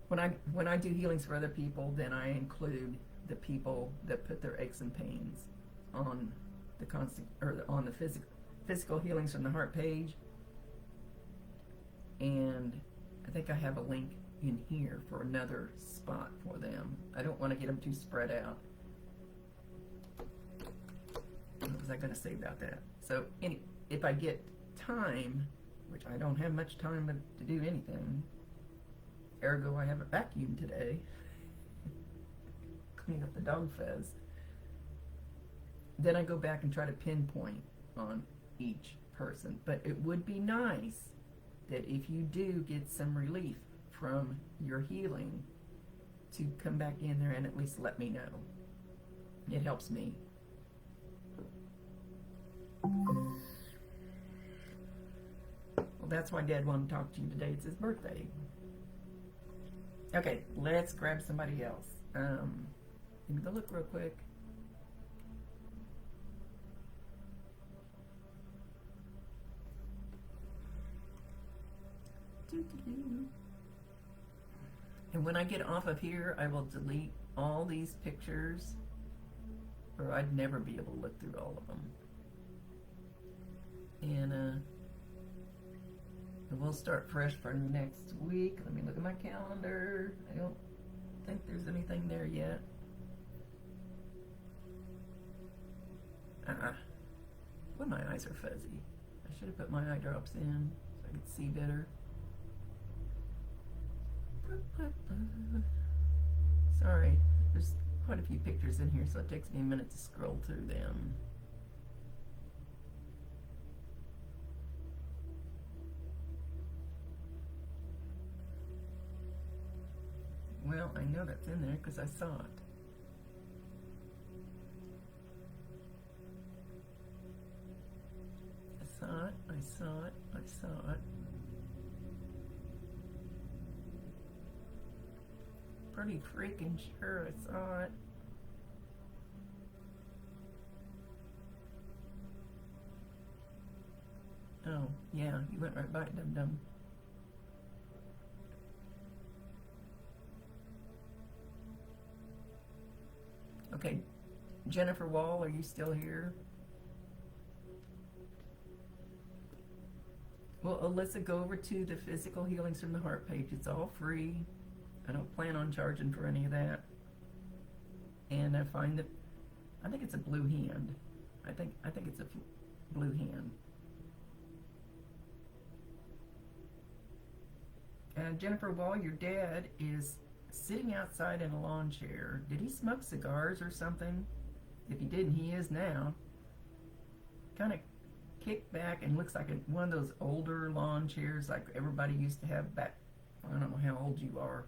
when I do healings for other people, then I include the people that put their aches and pains on the on the physical healings from the heart page. And I think I have a link in here for another spot for them. I don't want to get them too spread out. What was I going to say about that? So if I get time, which I don't have much time to do anything, ergo I have a vacuum today, clean up the dog fez, then I go back and try to pinpoint on each person. But it would be nice that if you do get some relief from your healing, to come back in there and at least let me know. It helps me. Well, that's why Dad wanted to talk to you today. It's his birthday. Okay, let's grab somebody else. Let me go look real quick. And when I get off of here, I will delete all these pictures, or I'd never be able to look through all of them. And we'll start fresh for next week. Let me look at my calendar. I don't think there's anything there yet. Well, my eyes are fuzzy. I should have put my eye drops in so I could see better. Sorry, there's quite a few pictures in here, so it takes me a minute to scroll through them. Well, I know that's in there because I saw it. I saw it. Pretty freaking sure I saw it. Oh, yeah, you went right by it, dum-dum. Okay, Jennifer Wall, are you still here? Well, Alyssa, go over to the Physical Healings from the Heart page. It's all free. I don't plan on charging for any of that. And I find that, I think it's a blue hand. I think it's a blue hand. Jennifer Wall, your dad is sitting outside in a lawn chair. Did he smoke cigars or something? If he didn't, he is now. Kind of kicked back and looks like one of those older lawn chairs like everybody used to have back. I don't know how old you are.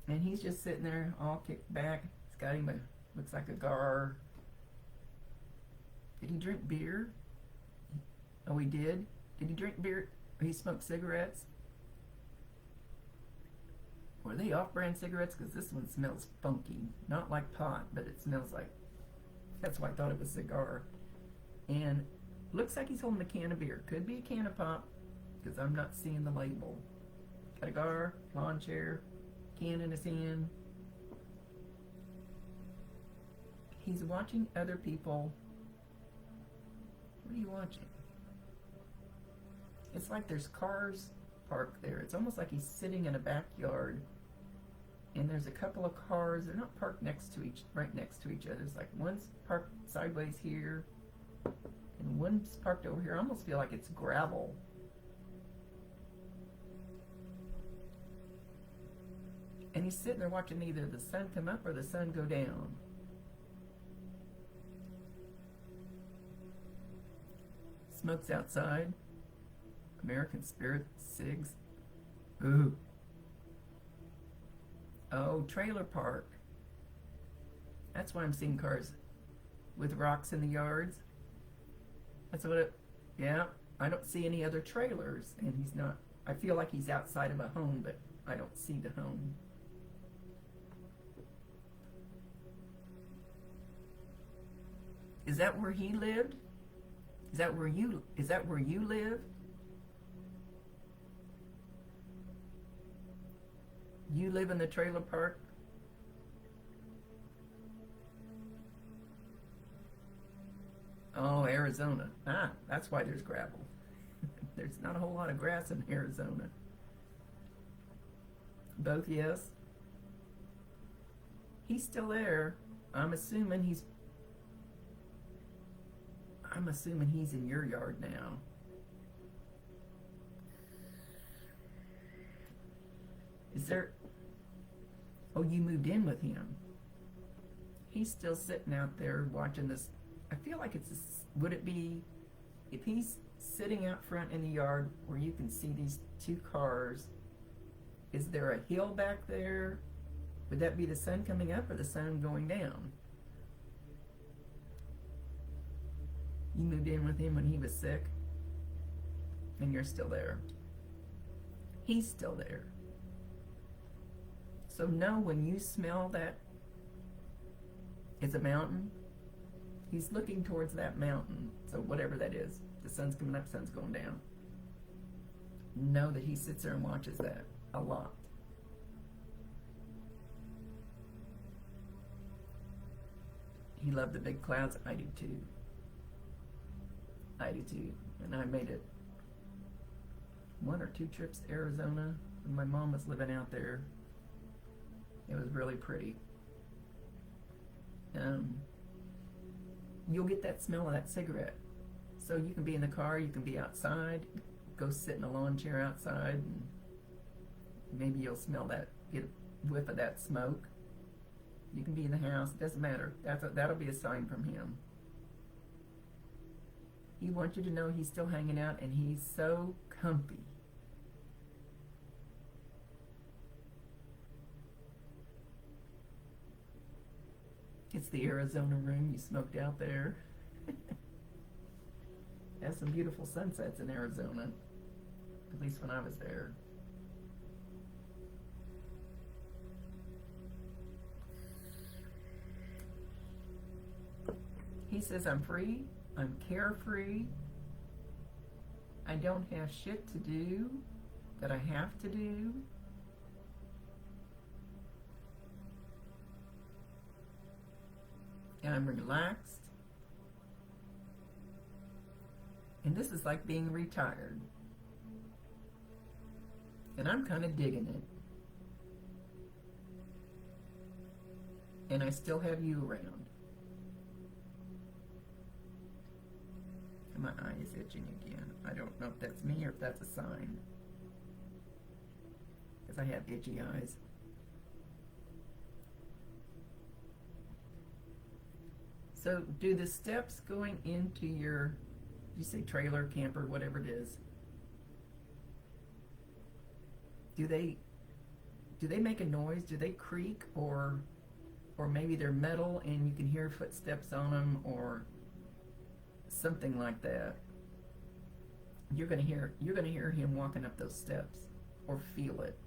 And he's just sitting there all kicked back. He's got him looks like a gar. Did he drink beer? Oh, he did? Did he drink beer? Or he smoked cigarettes? Were they off-brand cigarettes? Because this one smells funky. Not like pot, but it smells like... That's why I thought it was a cigar. And looks like he's holding a can of beer. Could be a can of pop, because I'm not seeing the label. Got a gar, lawn chair, can in his hand. He's watching other people. What are you watching? It's like there's cars parked there. It's almost like he's sitting in a backyard And there's a couple of cars. They're not parked right next to each other. It's like one's parked sideways here, and one's parked over here. I almost feel like it's gravel. And he's sitting there watching either the sun come up or the sun go down. Smoke's outside. American Spirit cigs. Ooh. Oh, trailer park. That's why I'm seeing cars with rocks in the yards. That's what it, yeah. I don't see any other trailers, and he's not, I feel like he's outside of a home, but I don't see the home. Is that where he lived? Is that where you live? You live in the trailer park? Oh, Arizona. Ah, that's why there's gravel. There's not a whole lot of grass in Arizona. Both, yes. He's still there. I'm assuming he's in your yard now. Is there... Oh, you moved in with him. He's still sitting out there watching this. I feel like it's... Would it be... If he's sitting out front in the yard where you can see these two cars, is there a hill back there? Would that be the sun coming up or the sun going down? You moved in with him when he was sick, and you're still there. He's still there. So know when you smell that it's a mountain, he's looking towards that mountain. So whatever that is, the sun's coming up, sun's going down. Know that he sits there and watches that a lot. He loved the big clouds. I do too. I do too. And I made it 1 or 2 trips to Arizona when my mom was living out there. It was really pretty. You'll get that smell of that cigarette. So you can be in the car, you can be outside, go sit in a lawn chair outside, and maybe you'll smell that, get a whiff of that smoke. You can be in the house, it doesn't matter. That'll be a sign from him. He wants you to know he's still hanging out, and he's so comfy. It's the Arizona room you smoked out there. Has some beautiful sunsets in Arizona, at least when I was there. He says, I'm free, I'm carefree, I don't have shit to do that I have to do. And I'm relaxed. And this is like being retired. And I'm kind of digging it. And I still have you around. And my eye is itching again. I don't know if that's me or if that's a sign. Because I have itchy eyes. So do the steps going into your, you say trailer, camper, whatever it is, do they make a noise? Do they creak, or maybe they're metal and you can hear footsteps on them, or something like that? You're gonna hear him walking up those steps, or feel it.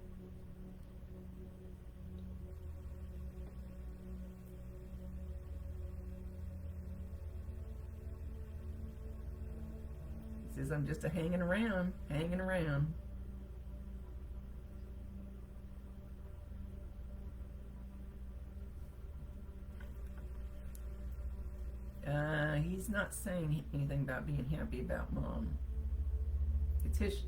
He says, I'm just hanging around. He's not saying anything about being happy about Mom. It's his...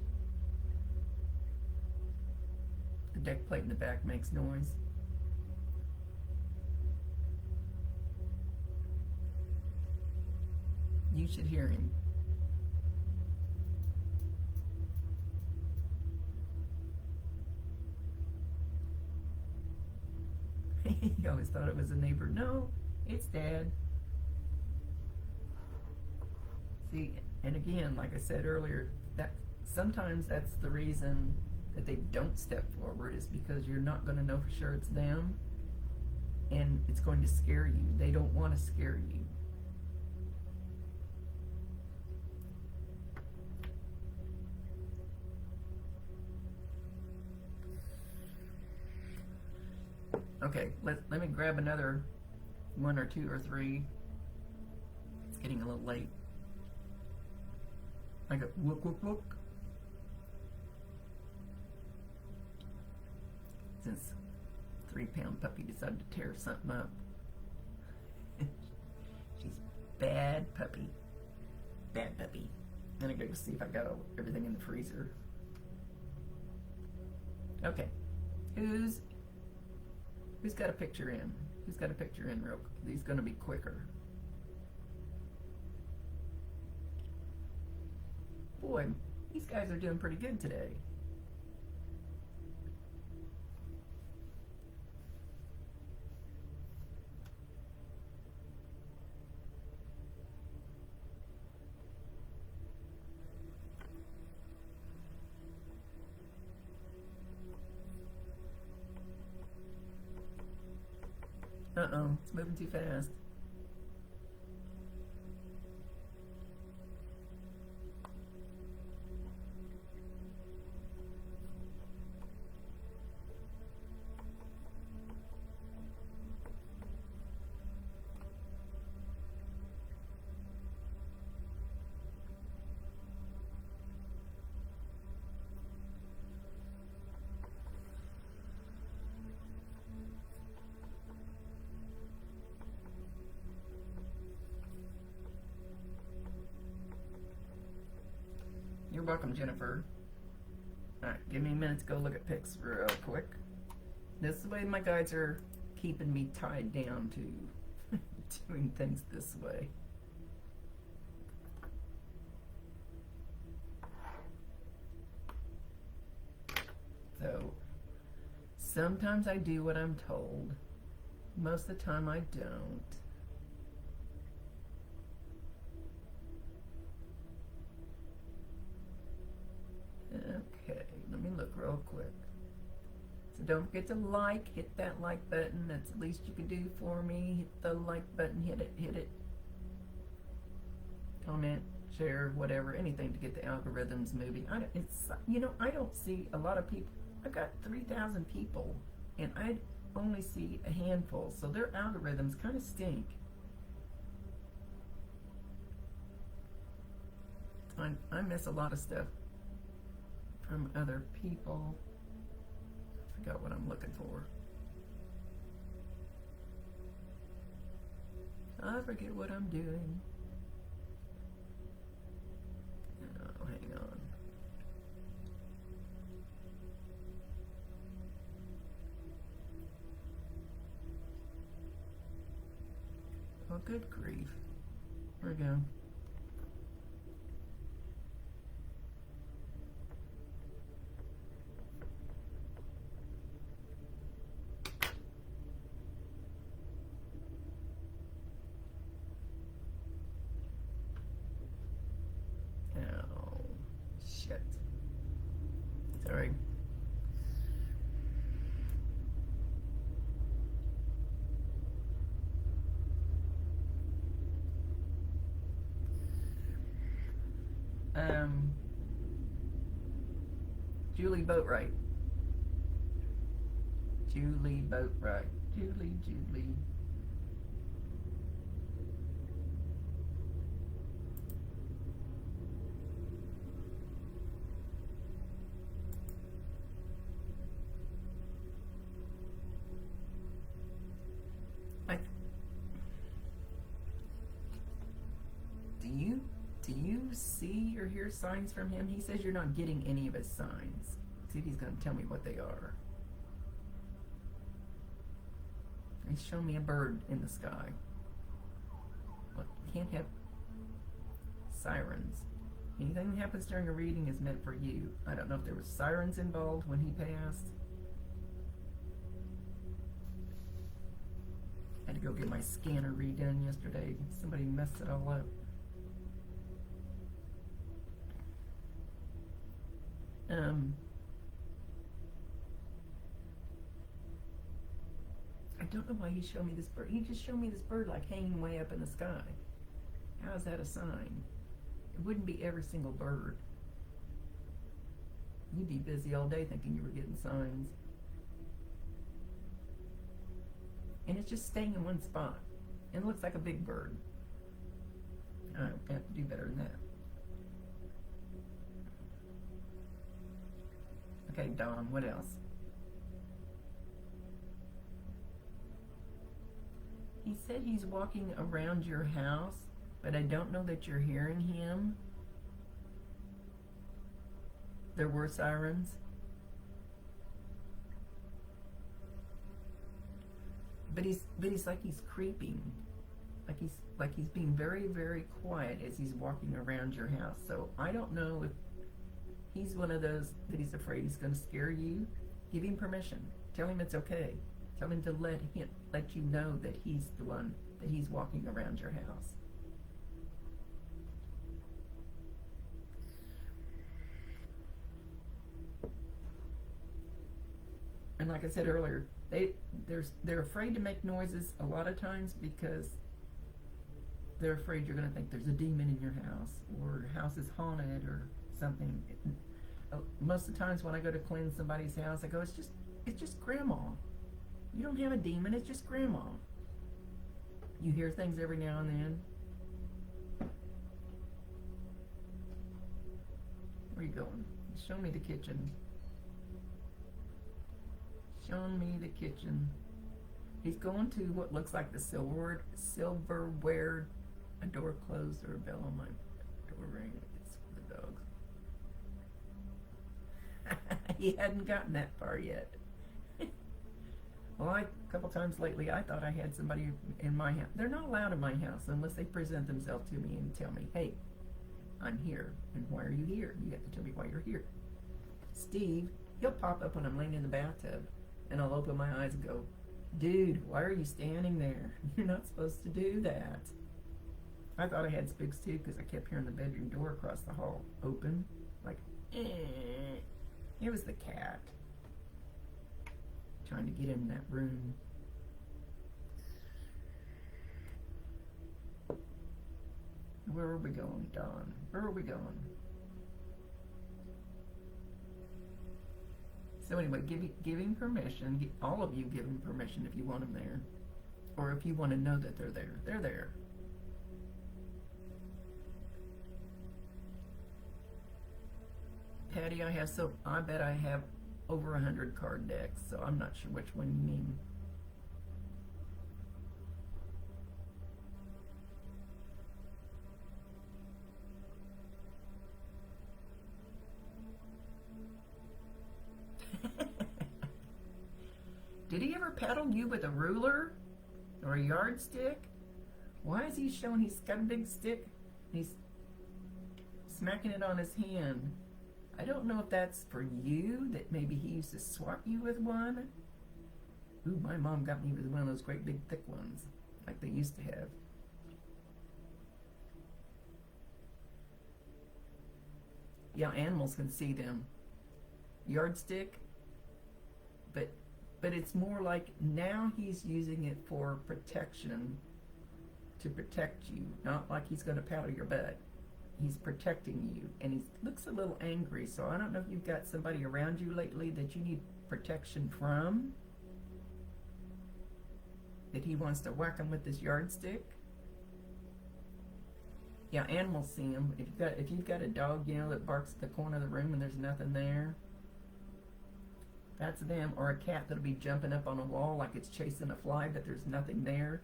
The deck plate in the back makes noise. You should hear him. He always thought it was a neighbor. No, it's Dad. See, and again, like I said earlier, that sometimes that's the reason that they don't step forward, is because you're not going to know for sure it's them, and it's going to scare you. They don't want to scare you. Okay, let me grab another 1 or 2 or 3. It's getting a little late. I got wook wook wook. Since 3-pound puppy decided to tear something up. She's bad puppy. Bad puppy. I'm gonna go see if I got everything in the freezer. Okay. Who's got a picture in? Who's got a picture in real quick? These gonna be quicker. Boy, these guys are doing pretty good today. Uh-oh, it's moving too fast. You're welcome, Jennifer. Alright, give me a minute to go look at pics real quick. This is the way my guides are keeping me tied down to doing things this way. So, sometimes I do what I'm told. Most of the time I don't. Okay, let me look real quick. So don't forget to hit that like button. That's the least you can do for me. Hit the like button, hit it. Comment, share, whatever, anything to get the algorithms moving. I don't see a lot of people. I've got 3,000 people, and I only see a handful, so their algorithms kind of stink. I miss a lot of stuff from other people. I forgot what I'm looking for. I forget what I'm doing. Oh, hang on. Oh, good grief. There we go. Sorry. Julie Boatwright. Julie Boatwright. Julie. Do you see or hear signs from him? He says you're not getting any of his signs. See if he's going to tell me what they are. He's showing me a bird in the sky. What? Can't have Sirens. Anything that happens during a reading is meant for you. I don't know if there was sirens involved when he passed. I had to go get my scanner redone yesterday. Somebody messed it all up. I don't know why he showed me this bird. He just showed me this bird like hanging way up in the sky. How is that a sign? It wouldn't be every single bird. You'd be busy all day thinking you were getting signs. And it's just staying in one spot. And it looks like a big bird. I have to do better than that. Okay, Dawn, what else? He said he's walking around your house, but I don't know that you're hearing him. There were sirens. But he's like he's creeping. Like he's being very, very quiet as he's walking around your house. So I don't know if he's one of those that he's afraid he's going to scare you. Give him permission. Tell him it's okay. Tell him to let you know that he's the one, that he's walking around your house. And like I said earlier, they're afraid to make noises a lot of times because they're afraid you're going to think there's a demon in your house or your house is haunted or something. Most of the times when I go to cleanse somebody's house, I go, it's just grandma. You don't have a demon, it's just grandma. You hear things every now and then. Where are you going? Show me the kitchen. Show me the kitchen. He's going to what looks like the silverware, a door closed or a bell on my door ring. It's for the dogs. He hadn't gotten that far yet. Well, a couple times lately, I thought I had somebody in my house. They're not allowed in my house unless they present themselves to me and tell me, hey, I'm here. And why are you here? You have to tell me why you're here. Steve, he'll pop up when I'm laying in the bathtub, and I'll open my eyes and go, dude, why are you standing there? You're not supposed to do that. I thought I had spooks too because I kept hearing the bedroom door across the hall open. Like, It was the cat trying to get in that room. Where are we going, Dawn? Where are we going? So anyway, give him permission. All of you give him permission if you want him there. Or if you want to know that they're there. They're there. Patty, I bet I have over 100 card decks, so I'm not sure which one you mean. Did he ever paddle you with a ruler or a yardstick? Why is he showing he's got a big stick and he's smacking it on his hand? I don't know if that's for you, that maybe he used to swat you with one. Ooh, my mom got me with one of those great big thick ones, like they used to have. Yeah, animals can see them. Yardstick, but it's more like now he's using it for protection, to protect you, not like he's going to paddle your butt. He's protecting you, and he looks a little angry, so I don't know if you've got somebody around you lately that you need protection from, that he wants to whack him with this yardstick. Yeah, animals see him. If you've got a dog, you know, that barks at the corner of the room and there's nothing there, that's them. Or a cat that'll be jumping up on a wall like it's chasing a fly, but there's nothing there,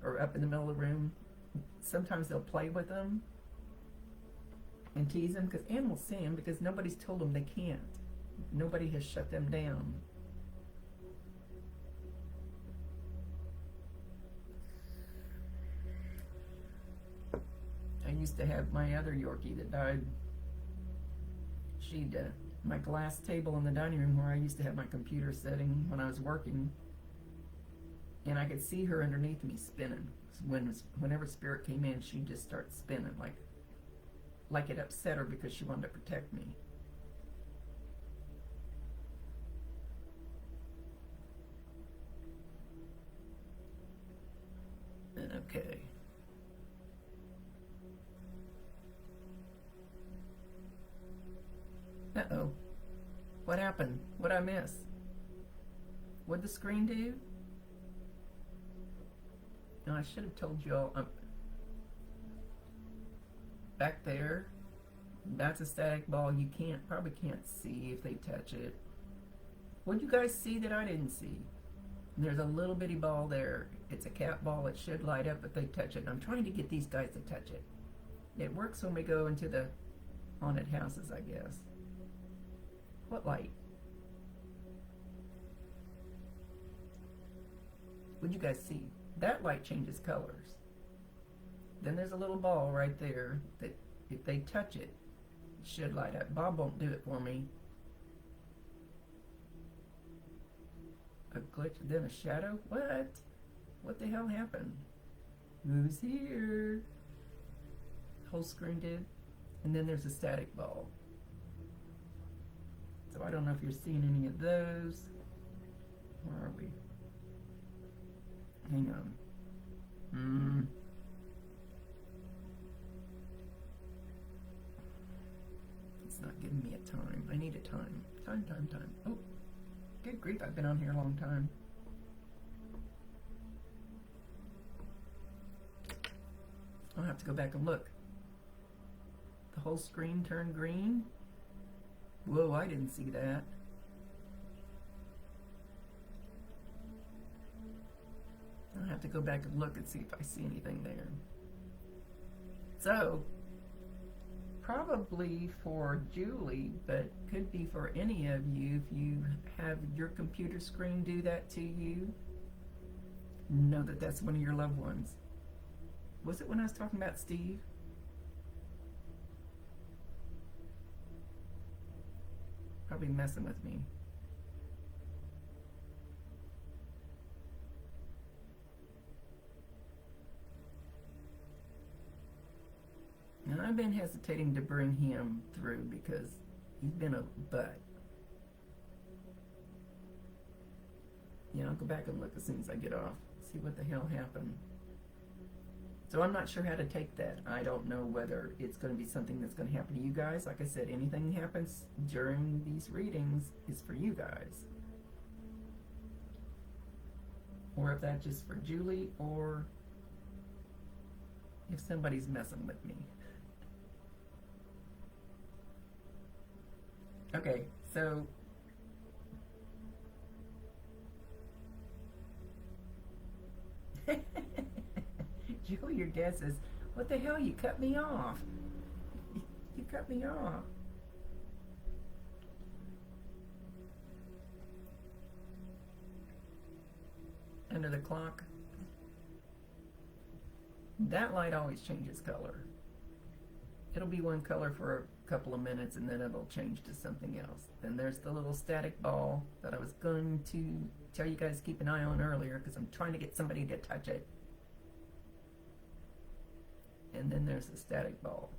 or up in the middle of the room. Sometimes they'll play with them and tease them, because animals see them because nobody's told them they can't. Nobody has shut them down. used to have my other Yorkie that died. She'd, my glass table in the dining room where I used to have my computer setting when I was working, and I could see her underneath me spinning. Whenever spirit came in, she'd just start spinning, like it upset her because she wanted to protect me. Okay. Uh-oh. What happened? What'd I miss? What'd the screen do? No, I should have told you all. Back there, that's a static ball. You probably can't see if they touch it. What'd you guys see that I didn't see? There's a little bitty ball there. It's a cat ball. It should light up if they touch it. And I'm trying to get these guys to touch it. It works when we go into the haunted houses, I guess. What light? What'd you guys see? That light changes colors. Then there's a little ball right there that if they touch it, it should light up. Bob won't do it for me. A glitch, then a shadow? What? What the hell happened? Who's here? Whole screen did. And then there's a static ball. So I don't know if you're seeing any of those. Where are we? Hang on. It's not giving me a time. I need a time. Time. Oh, good grief, I've been on here a long time. I'll have to go back and look. The whole screen turned green? Whoa, I didn't see that. I'll have to go back and look and see if I see anything there. So, probably for Julie, but could be for any of you if you have your computer screen do that to you. Know that that's one of your loved ones. Was it when I was talking about Steve? Probably messing with me. And I've been hesitating to bring him through because he's been a butt. Yeah, I'll go back and look as soon as I get off, see what the hell happened. So I'm not sure how to take that. I don't know whether it's going to be something that's going to happen to you guys. Like I said, anything that happens during these readings is for you guys. Or if that's just for Julie, or if somebody's messing with me. Okay, so Julie, your guess is, what the hell, you cut me off. You cut me off. Under the clock. That light always changes color. It'll be one color for a couple of minutes and then it'll change to something else. Then there's the little static ball that I was going to tell you guys to keep an eye on earlier because I'm trying to get somebody to touch it. And then there's the static ball.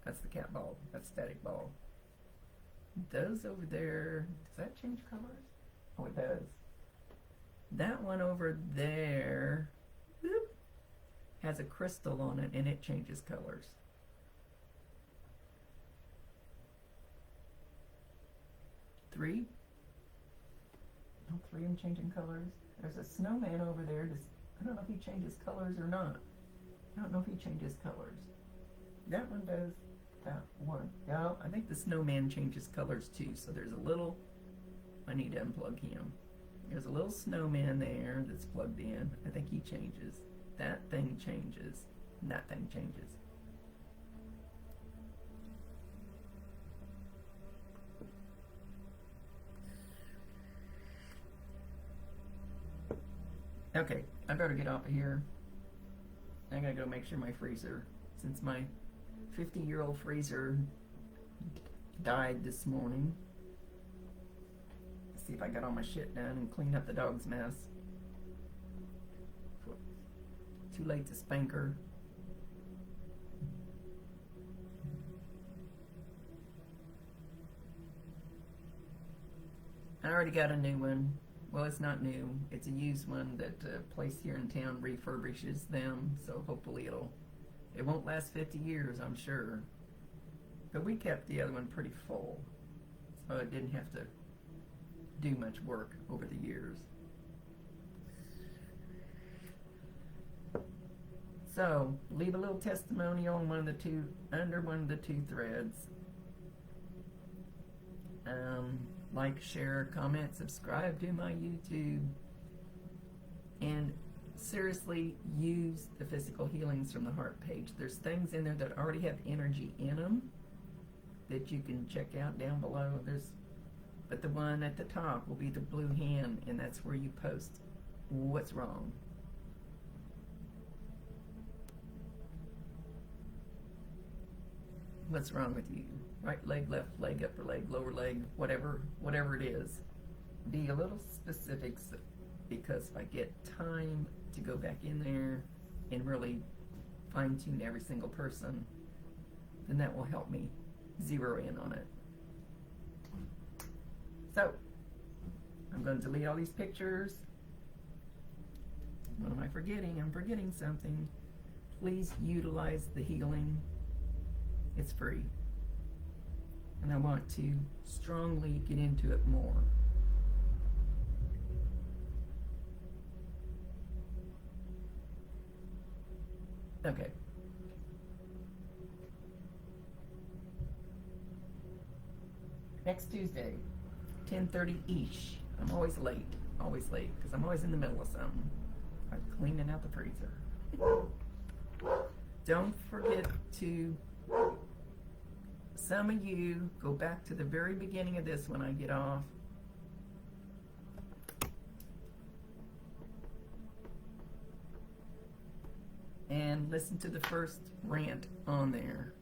That's the cat ball. That's static ball. Those over there, does that change colors? Oh, it does. That one over there, whoop, has a crystal on it and it changes colors. Three? All three of them changing colors. There's a snowman over there. I don't know if he changes colors or not. I don't know if he changes colors. That one does. That one. No, I think the snowman changes colors too. So there's a little, I need to unplug him. There's a little snowman there that's plugged in. I think he changes. That thing changes. And that thing changes. Okay, I better get off of here. I gotta go make sure my freezer, since my 50-year-old freezer died this morning. See if I got all my shit done and clean up the dog's mess. Too late to spank her. I already got a new one. Well, it's not new. It's a used one that a place here in town refurbishes them. So hopefully it won't last 50 years, I'm sure. But we kept the other one pretty full, so it didn't have to do much work over the years. So leave a little testimonial on under one of the two threads. Like, share, comment, subscribe to my YouTube, and seriously use the Physical Healings from the Heart page. There's things in there that already have energy in them that you can check out down below. But the one at the top will be the blue hand, and that's where you post what's wrong. What's wrong with you? Right leg, left leg, upper leg, lower leg, whatever it is. Be a little specific, because if I get time to go back in there and really fine-tune every single person, then that will help me zero in on it. So, I'm going to delete all these pictures. What am I forgetting? I'm forgetting something. Please utilize the healing. It's free. And I want to strongly get into it more. Okay. Next Tuesday, 10:30-ish. I'm always late, because I'm always in the middle of something. I'm cleaning out the freezer. Don't forget to, some of you, go back to the very beginning of this when I get off. And listen to the first rant on there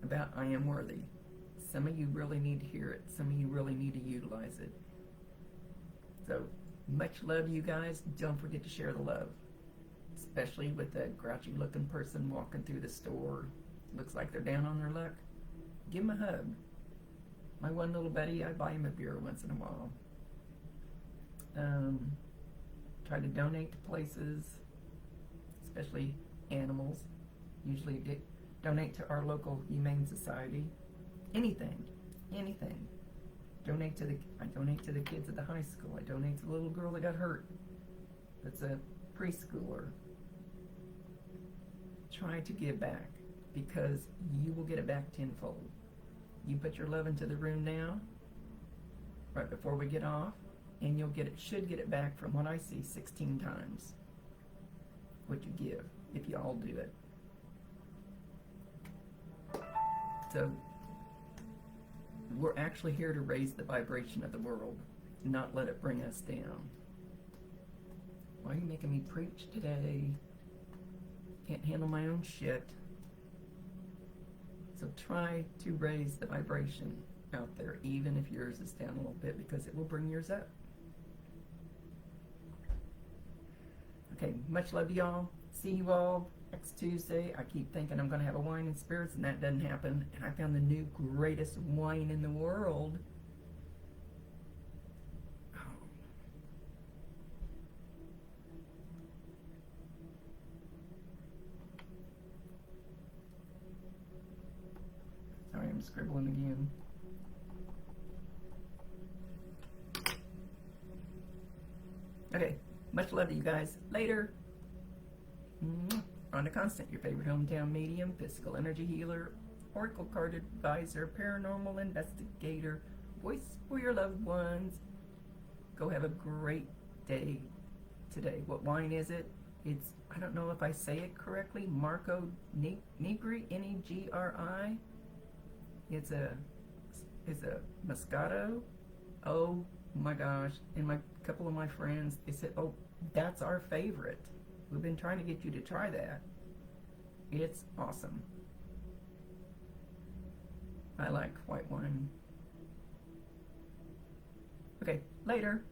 about I am worthy. Some of you really need to hear it. Some of you really need to utilize it. So, much love, you guys. Don't forget to share the love. Especially with that grouchy looking person walking through the store. Looks like they're down on their luck. Give them a hug. My one little buddy, I buy him a beer once in a while. Try to donate to places, especially animals. Usually donate to our local humane society. Anything. I donate to the kids at the high school. I donate to the little girl that got hurt. That's a preschooler. Try to give back, because you will get it back tenfold. You put your love into the room now, right before we get off, and should get it back, from what I see, 16 times what you give, if you all do it. So, we're actually here to raise the vibration of the world, not let it bring us down. Why are you making me preach today? Can't handle my own shit. So try to raise the vibration out there, even if yours is down a little bit, because it will bring yours up. Okay, much love to y'all. See you all next Tuesday. I keep thinking I'm going to have a wine and spirits, and that doesn't happen. And I found the new greatest wine in the world. Sorry, I'm scribbling again. Okay, much love to you guys. Later. Rhonda Constant, your favorite hometown medium, physical energy healer, oracle card advisor, paranormal investigator, voice for your loved ones. Go have a great day today. What wine is it? It's, I don't know if I say it correctly, Marco Negri, Negri. It's a Moscato. Oh my gosh. And a couple of my friends, they said, oh, that's our favorite. We've been trying to get you to try that. It's awesome. I like white wine. Okay, later.